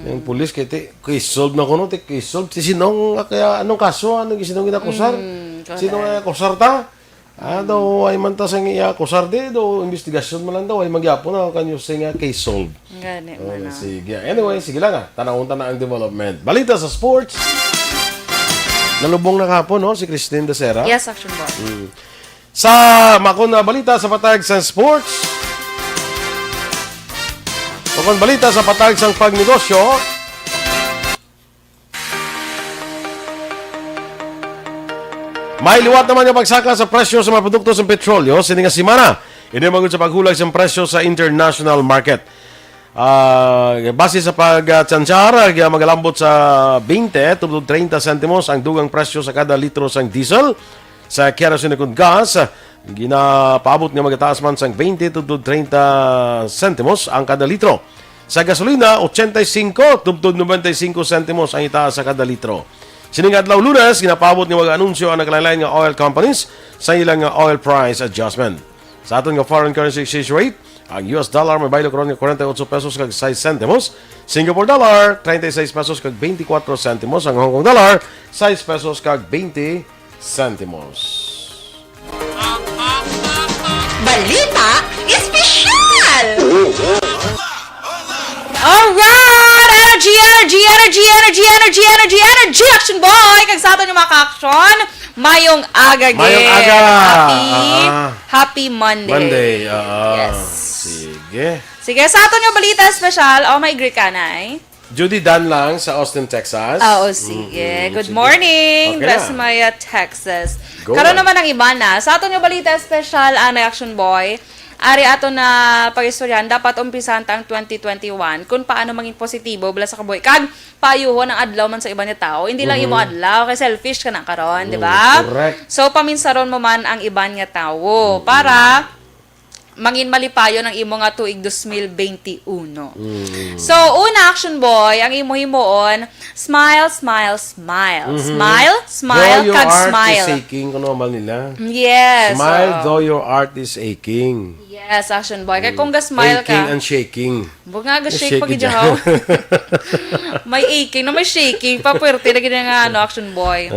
Yung pulis kay solve na kuno case solve si sinong kaya anong kaso anong sinong ginakusar? Sino nga kusar ta? Daw ay man ta sang iya kusar de do investigasyon man lang daw ay magyapo na kanyo sing case solved. Gani man. Sige. Anyway, sige lang tanawon ta na ang development. Balita sa sports. Nalubong na kahapon si Christine Dacera. Yes, Action Boy. Sa makon na balita sa patag sa sports. Makon balita sa patag sa pagnegosyo. May liwat naman yung pagsaka sa presyo sa mga produkto sa petrolyo sining nga semana. Ini magud sa paghulag sa presyo sa international market. Base sa pagtsansyara, magalambot sa 20 tubod 30 sentimos ang dugang presyo sa kada litro sang diesel. Sa kerosene kung gas, ginapaabot nga magataas man sang 20 tubod 30 sentimos ang kada litro. Sa gasolina, 85 tubod 95 sentimos ang itaas sa kada litro. Sining adlaw Lunes, ginapaabot nga mag-anunsyo ang naglain-lain nga oil companies sa ilang oil price adjustment. Sa aton nga foreign currency exchange rate, ang US dollar may baylo karon nga 48 pesos kag 6 sentimos, Singapore dollar 36 pesos kag 24 sentimos, ang Hong Kong dollar 6 pesos kag 20 sentimos. Balita espesyal! Alright! Energy, Action Boy! Kag sa aton yung mga ka-action, mayong aga, Happy Monday. Yes. Sige, sa aton yung balita special, may greet ka na Judy Dan lang sa Austin, Texas. Sige. Good morning. Okay That's my Texas. Karon naman ang iba na. Sa aton yung balita special, Action Boy, ari ato na pag-istoryan, dapat umpisan ang 2021 kung paano maging positibo bala sa kaboy. Kag payuhon ang adlaw man sa iba niya tao. Hindi lang imo adlaw, kay selfish ka na karon, di ba? Correct. So paminsaron mo man ang iba niya tao para mangin malipayo ng imo nga tuig 2021. So, una action boy, ang imo himuon, smile, smile, smile. Smile, smile, Though your kag heart smile. is aching, kung normal nila. Yes. Smile oo. though your heart is aching. Yes, action boy. Kaya kung ga-smile Aching ka, and shaking. buong nga ga-shake pag Shake it ijahaw. May aching, no, may shaking. Papwerte na ganyan nga, ano, action boy.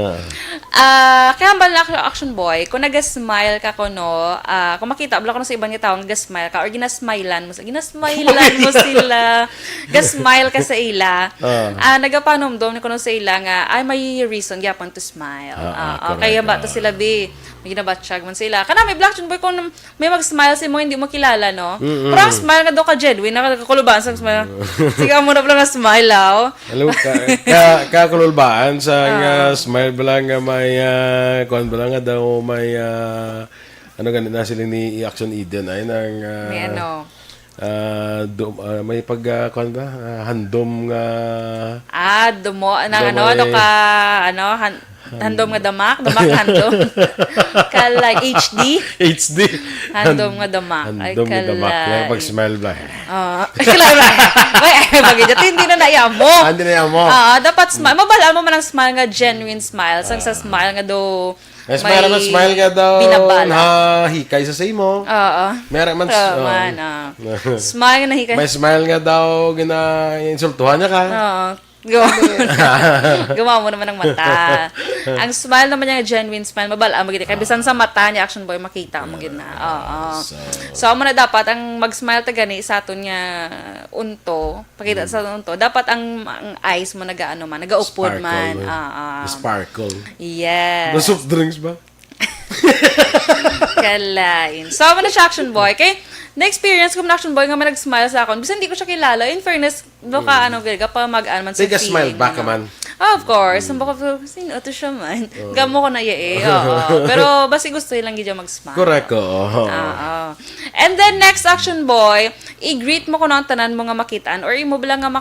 Kaya ba na action boy, kung nag-smile ka ko, no, kung makita, wala ko na sa ibang tao, nag-smile ka, or ginasmilean mo sila, ga-smile ka sa ila, nagapanomdom ni ko no sa ila nga, ay may reason gyapon to smile. Kaya ba to sila, be, may ginabatsyag man sila. Kana may black action boy, kung may mag-smile si mo, hindi mo kilala, no? Pero ang smile nga daw ka genuine, nakakakuluban sa smile. Sige, mo na pala nga smile, Alam mo, kakululbaan sa smile ba lang nga may, kuhan ba lang nga daw may, ano ganit na sila ni Action Eden ay nang, may ano, may pag, kuhan ba, handom nga, dumo, handom nga damak handom. Kalay, HD. Handom nga damak. handom nga damak. Kaya pag-smile ba? Kalay. Bagay, hindi na naiyamo. Hindi na mo. Dapat smile. Mabalaan mo man ang smile nga genuine smile. Sang sa smile nga do May smile nga daw binabala. na hikay saimo. Meron man. Smile nga nahikay. May smile nga daw insultuhan niya ka. Gumawa mo naman ng mata. Ang smile naman niya, genuine smile, mabala mo gina. Kaya bisan sa mata niya, action boy, makita mo gina. So, mo na dapat, ang mag-smile ta gani sa aton nga unto, pakita sa unto, dapat ang eyes mo nag-upod man. Sparkle. Yes. The soft drinks ba? Kalain. So, mo na siya action boy. Kay, na-experience ko na action boy nga may nag-smile sa akin. Bisa hindi ko siya kilala. In fairness, baka pa mag-ano man sa Take a smile feeling. back man. Of course. Ang baka, sino to siya man? Gamo ko na Pero, basi gusto lang gidya mag-smile. Correct, And then, next action boy, i-greet mo ko na ang tanan mo nga makitaan or imo bilang nga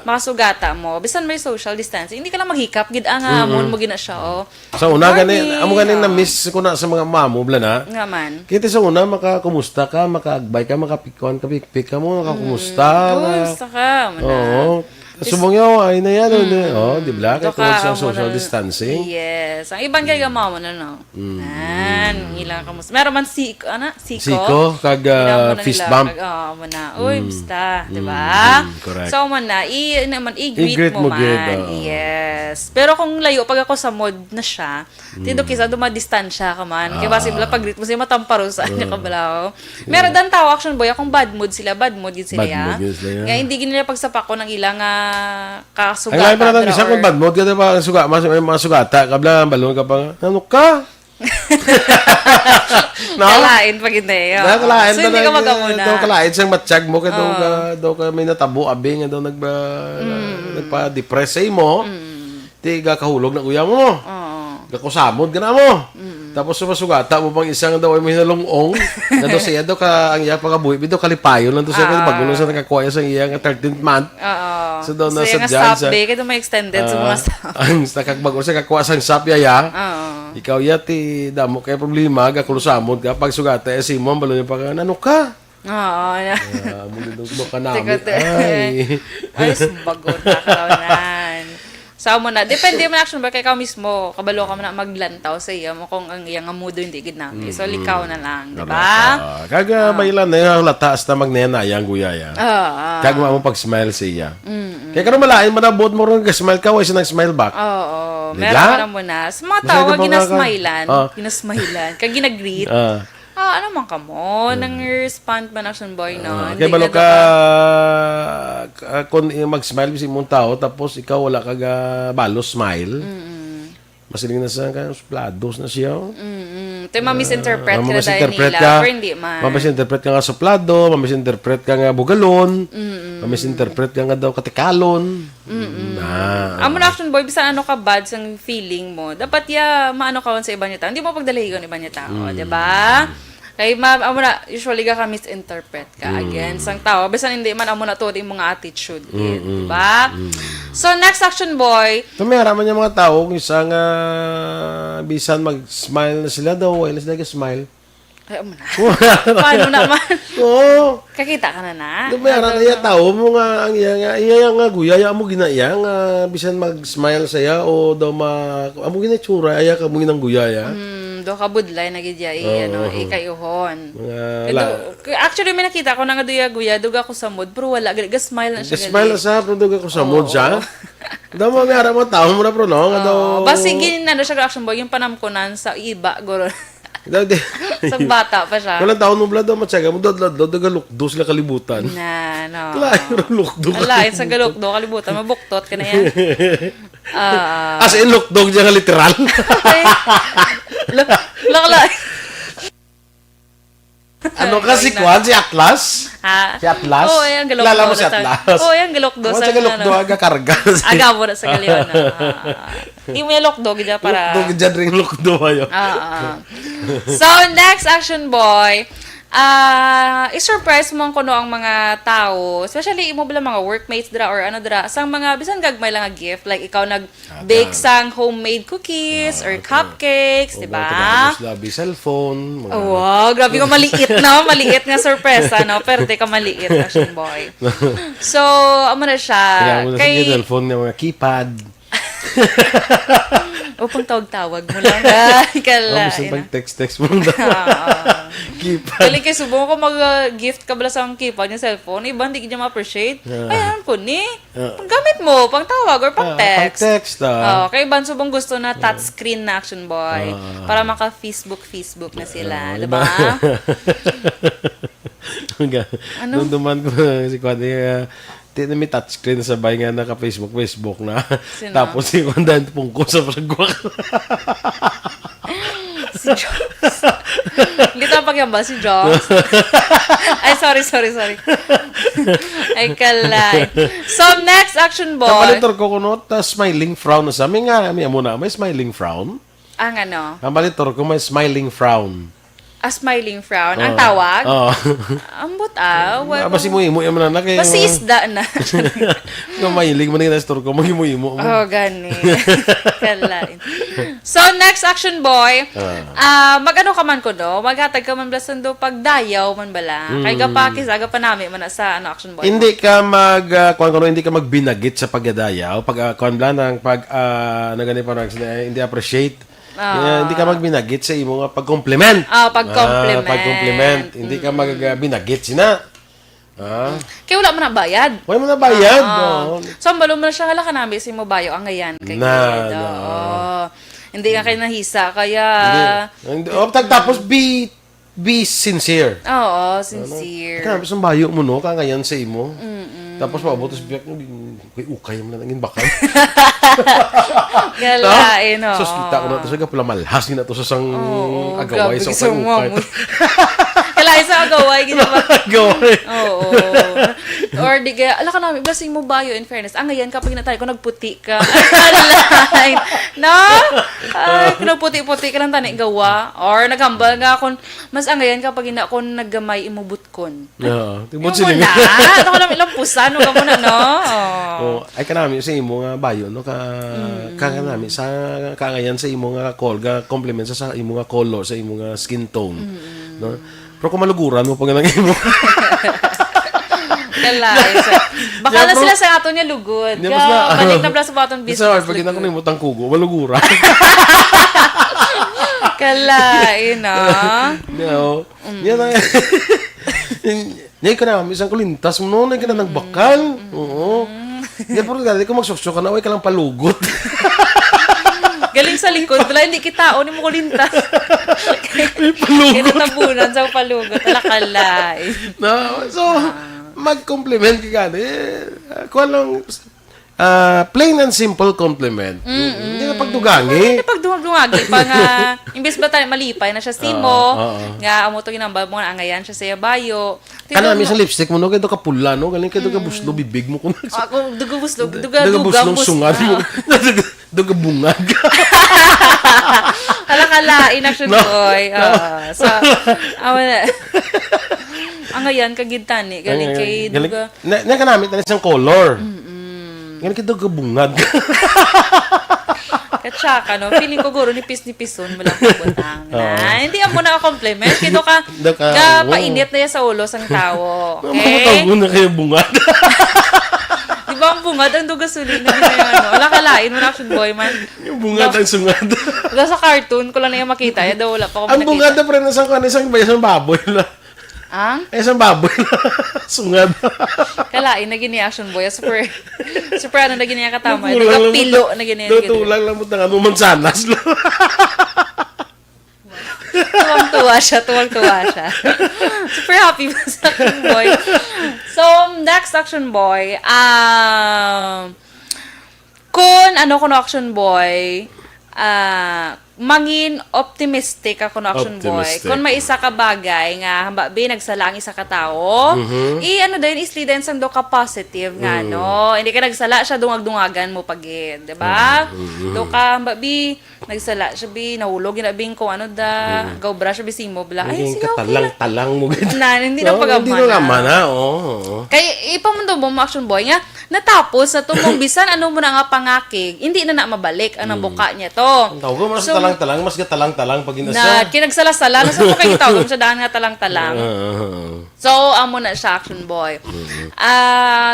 makasugata mo. Bisan may social distancing. Hindi ka lang maghikap. Gid-ang mo gina siya, So, una amo ganin na-miss ko na sa mga mamo, bla na. Nga man. Kita sa una, makakumusta ka, makaagbay ka, makapikon ka, pikpik ka mo, makakumusta. Gusto ka. Oo. Subong yun, ay na yan. Di ba? Kaya kung sa social distancing. Yes. Ang ibang kaya mo na, no? Ilang kamusta. Meron man Siko. Siko, kag fist bump. Uy, basta. Diba? Correct. So, i-greet mo man. Yes. Pero kung layo, pag ako sa mod na siya, tindok kisa, dumadistansya ka man. Kaya basi bala, pag-greet mo siya, matamparo saan niya ka bala. Meron dan tao, action boy, kung bad mood sila yun sila. Nga, hindi ginila pagsapak ko ng ilang kasugata. Ang lain pa natin, isa kung bad mood ka, diba, mga sugata, kabla, balon ka pa, ano ka? Kalain pag hindi. Kalain. So, hindi ka magamuna. Kalain siyang matsyag mo, kaya daw ka may natabo, abing, daw nagpa-depress mo, di kahulog na uya mo. Kakusamod ka na mo. Tapos sumasugata mo pang isang daw ay may nalungong. Na daw siya daw ang iya pagabuhi. Daw kalipayo lang daw siya. Bago sa nakakuha sa iya 13th month. So daw na sa dyan. So yung stop day, kaya may extended sa mga stop. Ang nakakbago siya kakuha sa sap yaya. Ikaw yati damo kaya problema. Kakulusamod ka. Pag sugata si mo, balo niya pa ano ka? Muli daw ka namin. Ay, bago na karonan. Sa mo na, depende mo na action ba kay ikaw mismo, kabalo ka mo na maglantaw sa iya mo kung ang iyang amudo hindi gid namin. So likaw na lang, di ba? Kaga bailan na yung lataas na magnena yang guyaya. Kaga mo pag-smile sa iya. Kaya karon malain manabot mo ron smile ka way sinang smile back. Meron mo na. Sa mga tao ginasmilean, kag ginagreet. Ano man ka mo? Nang respond man action boy, no? Kaya balo ka kung mag-smile si mong tao tapos ikaw wala ka balos smile. Masiling na sa suplados na siya. Ito yung ma-misinterpret ka na dahil nila. Pero hindi man. Ma-misinterpret ka nga suplado, ma-misinterpret ka nga bugalon, ma-misinterpret ka nga daw katikalon. Amo na action boy, bisan ano ka bad sa feeling mo, dapat maano ka sa iba niya tao. Hindi mo pagdalahigan iba niya tao, di ba? Kaya amo na, usually ka misinterpret ka against ang tao. Bisan hindi man amo na to yung mga attitude. Di ba? So, next action boy. Tumira man yung mga tao, isang bisan mag-smile na sila daw, wala sila smile. Ay, amo na. Paano naman? Oo. Kakita ka na. Dumayara na iya tao mo nga ang iya nga guyaya mo ginaya nga bisan mag-smile saya o daw amo ginitsura aya ka mo ginang guyaya. Do ka budlay na gidya ikayuhon. Actually may nakita ko na nga guya duga ko sa mood pero wala gali smile na siya. Smile na sa pero duga ko sa mood siya. Daw mo nga mo tao mo na pro no nga daw. Basi ginin na siya action boy yung panamkunan sa iba guro. Sa bata pa siya. Walang taon mo blado matsaga mo dadladlo dagalukdo sila kalibutan. Na, no. Lain lukdo. Lain sa galukdo kalibutan mabuktot ka na yan. As in lukdog diyan literal. Lakla. Ano kasi kwan si Atlas? Ha? Si Atlas? Oo, yung galukdo. Kilala mo si Atlas? Oo, yung galukdo. Sa galukdo aga karga. Aga mo na sa galyon. Yung may lukdo gidya para... Lukdo gidya ring lukdo ayo. So, next action boy. I-surprise mo kuno ang mga tao, especially imo bala mga workmates dira or ano dira, sang mga bisan gagmay lang nga gift, like ikaw nag-bake sang homemade cookies or cupcakes, di ba? Labi cellphone. Wow, grabe ka maliit no, maliit nga sorpresa no, pero di ka maliit action boy. So, amo na siya. Kay cellphone ng mga keypad. O pang tawag-tawag mo lang. Kala. Gusto pag text mo lang. Keypad. Kali kay subukan ko mag-gift ka bala sa keypad yung cellphone, iba hindi niya ma-appreciate. Ayan po ni. Gamit mo pang tawag or pang text. Pang text kay ban subong gusto na touchscreen na action boy para maka Facebook na sila, di ba? Nung duman ko si Kwadi, may touchscreen sa bay nga naka-Facebook na. Sino? Tapos si Kwandan pungko sa pragwak. Si Jones. Hindi tayo pagyamba si Jones. Ay, sorry. Ay, kalay. So, next action boy. Kapalitor ko kuno, smiling frown na sa amin nga. May smiling frown. Ang ano? Kapalitor ko, may smiling frown. A smiling frown. Ang tawag? Ambot Basi mo imo na kay. Basi isda na. Mahilig man nga store ko, magimo. Gani. Kalain. So, next action boy. Mag-ano ka man ko do? Maghatag ka man blasan do pag dayaw man bala. Kay gapakis aga pa nami man sa action boy. Hindi ka hindi ka magbinagit sa pagdayaw. Pag kuan bla nang pag nagani pa hindi appreciate. Hindi ka magbinagit sa imo nga pag-compliment. Pag-compliment. Pag-compliment. Hindi ka magbinagit sina. Kaya wala mo na bayad. Wala mo na bayad. So, balo mo na siya ka namin si mo bayo ang ngayan. Hindi ka kayo nahisa. Kaya... Tapos be sincere. Oo, sincere. Kaya sa bayo mo no, kangayan sa imo. Tapos mabutos biyak mo, ukay mo na nangin bakal. Galain, no? So, kita ko na ito sa pula malhas na ito sa sang agaway sa sang ukay. Kalain sa agaway, ginawa. Agaway. Oo. Or di kaya, ala ka namin, basing mo bayo in fairness. Ngayon, kapag natay ko, nagputi ka. Ay, no? Ay, nagputi-puti ka lang tani gawa. Or naghambal nga akong, mas ngayon kapag ina ako naggamay imubutkon. Tibot sila nga. Ito ko lang ilang pusan, huwag mo na, no? Ay ka namin sa imo nga bayo, no? Ka namin, sa kangayan sa imo nga compliment sa imo nga color, sa imo nga skin tone. No? Pero kung maluguran mo pag nang imo. Kalain. Baka na sila sa ato niya lugod. Balik na pala sa batong business. Pag ina ko nimutang kugo, maluguran. Kalain, no? Yan na. Ngayon ka na, isang kulintas mo noon, ngayon ka na nagbakal. Oo. Yan po rin, kung magsuksyo ka na, huwag ka lang palugot. Galing sa lingkod, wala hindi kita, ni mo kulintas. Kinatabunan sa palugot, alakalain. No, so, mag-compliment ka gani. Kung lang, plain and simple compliment. Hindi na pagdugangi. Hindi pagdugangi. Pag imbes ba tayo malipay na siya simo, nga amo to ginambal mo nga angayan siya sa bayo. Kanami sa lipstick mo, no? Kaya ka pula, no? Galing kaya ka buslo, bibig mo. Ako, duga buslo. Sungad mo. Duga bungag. Kalain action boy. So, angayan kagid tani. Galing kay duga. Na kanami, tanis ang color. Nga kita kabungad. Katsaka, no? Feeling ko guro ni Pison, walang pagutang na. Hindi mo na compliment. Kito ka, painit na yan sa ulo sang tao. Okay? Matawag na kayo bungad. Di ba ang bungad? Ang gasolina din na yun, no? Wala kalain mo na, action boy, man. Yung bungad ang sungad. Wala sa cartoon, ko lang na yung makita. Yan daw, wala pa ko Ang bungad na pre, isang baboy na. Ang? Isang baboy na. Sungad. Kalain na gini action boy. Super ano na gini katama. Nagapilo na gini. Tulang lang mo na mansanas. Tuwang-tuwa siya. Super happy ba sa action boy. So, next action boy. Kung action boy, mangin optimistic ako na action boy. Kung may isa ka bagay nga hambabi nagsalang isa ka tao, isli din sang do ka positive nga no. Hindi ka nagsala siya dungag-dungagan mo pagid, di ba? Do ka hambabi nagsala siya bi nahulog ginabing ko gawbra siya bi simo bla. Ay sige talang mo gid. Hindi na pag-amana. Hindi na amana, oo. Kay ipamundo mo action boy nga natapos sa tumong bisan ano mo na nga pangakig, hindi na mabalik ang buka niya to. Tawag mo sa talang-talang, mas talang-talang pag inasa. Na kinagsala-sala, nasa mo kayo tawag siya daan nga talang-talang. So, amo na siya action boy.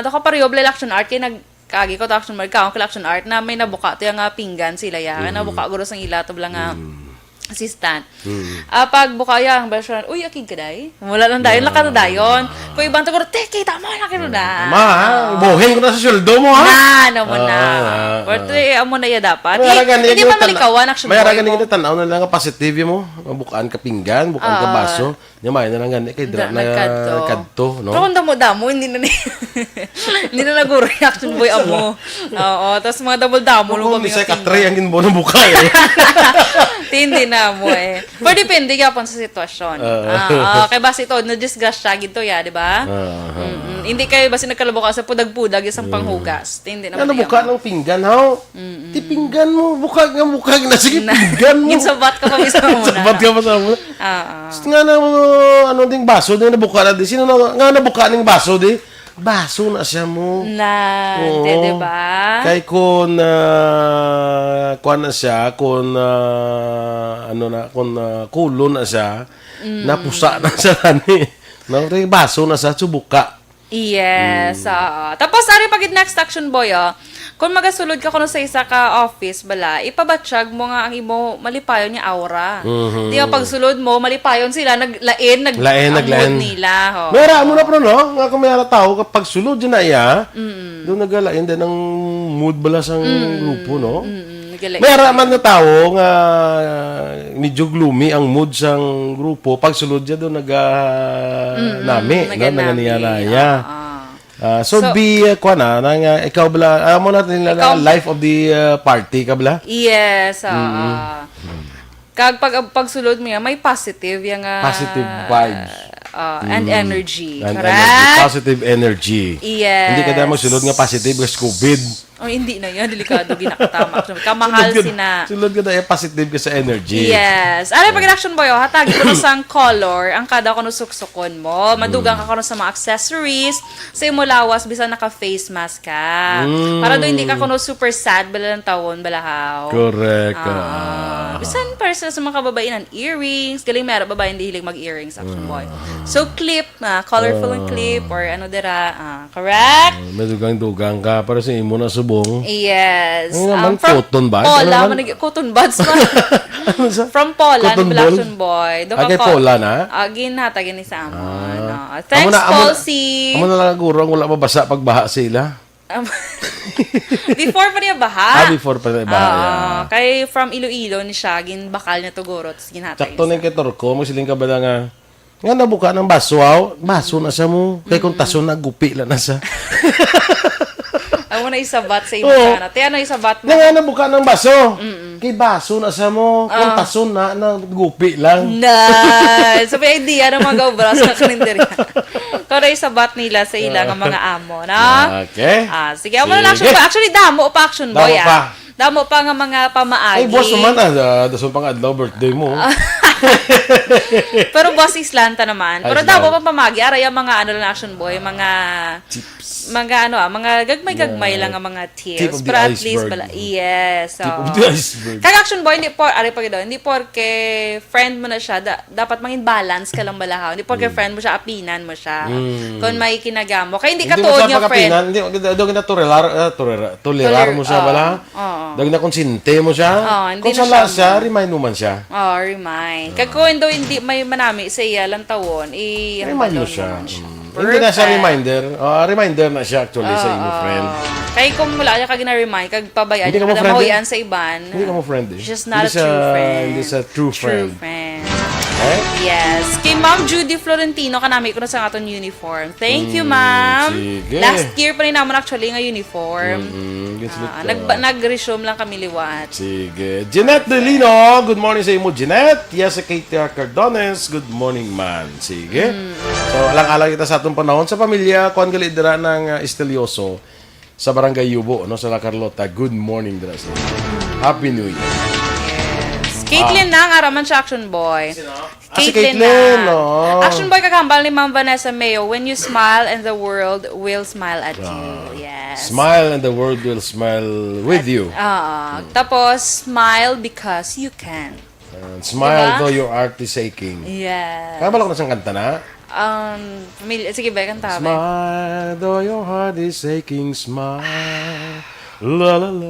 Dako pareho blay action art kay nagkagi ko to action boy ka action art na may nabuka to yung pinggan sila ya. Nabuka guro sang ila to bla nga assistant. Pag bukaya ang version, uy, akig ka day? Wala lang dayon, laka na dayon. Kung ibang taguro, teke, tama na kayo na. Buhin ko na sa sweldo mo, ha? Naman na. Pero amo na ya dapat. Hindi pa malikawan, action boy mo. May aragan kita tanaw na lang positive mo. Bukaan ka pinggan, bukaan ka baso. Nyamay na lang gani kay dra na kadto, no? Pero kung damo-damo, hindi na naguro yung action boy amo. Oo, tapos mga damo-damo. Kung bisa ka tray ang ginbo ng buka, Hindi na mo Pero depende yapon sa sitwasyon. Kay basi ito, na-discuss siya gito ya, di ba? Hindi kayo basi nagkalabuka sa pudag-pudag isang panghugas. Hindi na. Ano buka ng pinggan, ha? Ti pinggan mo, buka na sige pinggan mo. Ginsabat ka pa bisa mo na. Sabat ka pa sa mo. Nga na ano ding baso na nabuka na di. Sino nga nabuka ning baso di? Baso na siya mo. Di ba? Kay kung kuan na siya, kung kulo na siya, napusa na siya ni. No, baso na siya, subuka. Yes. Tapos ari pagid next action boy kung magasulod ka kuno sa isa ka office bala, ipabatsyag mo nga ang imo malipayon niya aura. Di ba pagsulod mo malipayon sila naglain nila. Mera mo na pro no, nga kung mayara tao kapag sulod na iya, doon nagalain din ang mood bala sang grupo no. Mera man na tao nga medyo gloomy ang mood sang grupo pag sulod dia doon nami no nanganiyaya. So be kuana nga ikaw bala amo natin life of the party ka bala? Yes. Kag pagsulod mo may positive yang positive vibes and energy. Correct? Positive energy. Yes. Hindi ka dahil magsulod nga positive kasi COVID. Hindi na yan. Delikado, ginakatama. Kamahal sina. Sulod ka dahil positive ka sa energy. Yes. Aray, pag-reaction boy, hatagi ko sang color, ang kada ko suksukon mo. Madugang ka ko sa mga accessories. Sa imo lawas, bisa naka-face mask ka. Para doon hindi ka kuno super sad, bala ng tawon, balahaw. Correct. Bisan person sa mga kababainan, earrings. Galing meron, babae hindi hilig mag-earrings, action boy. So, clip, colorful and clip, or ano dira. Correct? Madugang-dugang ka, para sa imo na subong. Yes. From cotton buds? Pola, cotton buds pa. From Pola, ni Action Boy. Kay Pola na? Ginhatagin ni sa amon. Thanks, Paulcy. Amo na lang guro, wala mabasa pag baha sila. Before pa niya baha. Before pa niya baha. Kay from Iloilo ni siya, bakal niya to guro, tapos ginhatagin. Sakto na kay Torco, magsiling ka ba nga, nga nabuka ng baso, baso na siya mo. Kaya kung taso na, gupi lang na siya. Amo na isabat sa imo sana. Te ano isabat mo? Nga nabuka ng baso. Kay baso na siya mo. Kung taso na, gupi lang. Nice. So, may idea ng mga gaubras na karinderya. Kung na isabat nila sa ilang mga amo, na? Okay. Sige, amo na action boy. Actually, damo pa action boy. Damo pa nga mga pamaagi. Ay, boss naman, dasun pang adlaw birthday mo. Pero boss Islanta naman. Pero Ay, dapat salamat. pa pamagi aray ang mga ano lang action boy, mga mga gagmay-gagmay lang ang mga tip tips. of the Pero at least iceberg. yes. Tip of oo. the iceberg. Kag action boy hindi hindi porke friend mo na siya, dapat mangin balance ka lang balahaw. Hindi porke friend mo siya, apinan mo siya. Kung may kinagamo. Kaya hindi ka tuod mo niya sa friend. pagkapinan, hindi na tolerar mo siya bala. Dagin na konsinte mo siya. Hindi Kung na sala siya siya, remind mo man siya. Oh, remind. Kag kung hindi may manami sa iya lang tawon, Remind mo siya. Hindi na siya reminder. Reminder na siya actually sa imo friend. Kaya kung wala ka gina-remind, kag pabayaan Hindi ka mo kada friend mahuyan sa iban. Hindi ka mo friend eh. Just not Hindi a true friend. Hindi siya true friend. True friend. Eh? Yes. Kay Ma'am Judy Florentino, kanami ko na sa aton uniform. Thank you, Ma'am. sige. Last year pa rin naman actually nga uniform. Nag-resume lang kami liwat. Sige. Jeanette Delino, good morning sa imo, Jeanette. Yes, Kate Cardones, good morning, man. Sige. So, alang-alang kita sa atong panahon sa pamilya, kuan gali dira ng Estelioso sa Barangay Yubo, no, sa La Carlota. Good morning dira sa inyo. Happy New Year. Caitlyn na ang araman sa Action Boy. Si Caitlyn, no. Action Boy kakambal ni Ma'am Vanessa Mayo, when you smile and the world will smile at you. Yes. Smile and the world will smile with you. Tapos, smile because you can. And smile Diba? though your heart is aching. Yes. Kaya ko na siyang kanta na? Sige ba, kanta ba? Smile though your heart is aching, smile. La la la.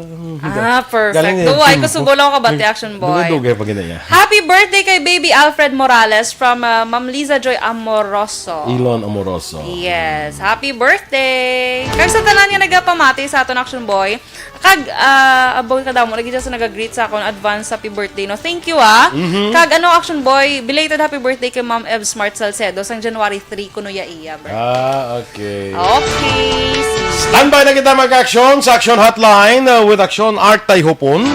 Perfect. Galing Duway ko subulong ka ba, Action Boy? Dugay pa ganyan. Happy birthday kay baby Alfred Morales from Ma'am Liza Joy Amoroso. Elon Amoroso. Yes. Happy birthday! Kag sa tanan nga nagapamati sa aton Action Boy, kag about ka daw mo, lagi sa nag-greet sa akon advance happy birthday. No, thank you Kag Action Boy, belated happy birthday kay Ma'am Ev Smart Salcedo sang January 3 kuno ya iya. Okay. Okay. Standby na kita mag-action sa Action Hotline with Action Art Hopon.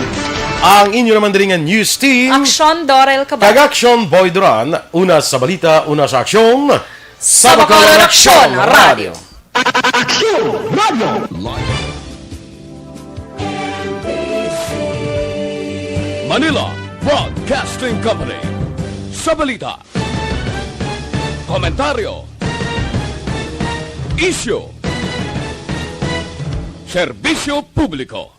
Ang inyo naman din nga news team. Action Dorel Cabal. Kag-Action Boy Duran. Una sa balita, una sa aksyon. Sa Bacolod Action Radio. Action Radio. Manila Broadcasting Company. Sa balita, komentaryo, issue, serbisyo publiko.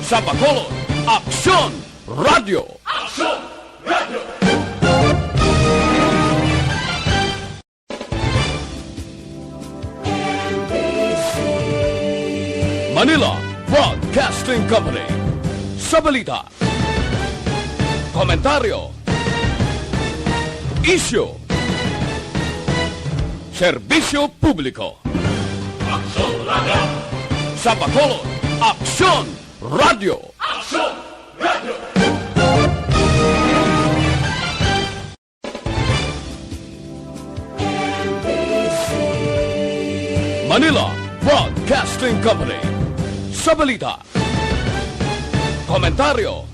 Sa Bacolod, Action Radio. Manila Broadcasting Company. Sa balita, komentaryo, issue, serbisyo publiko. Sa Bacolod, Action Radio. Manila Broadcasting Company. Sa balita, komentaryo,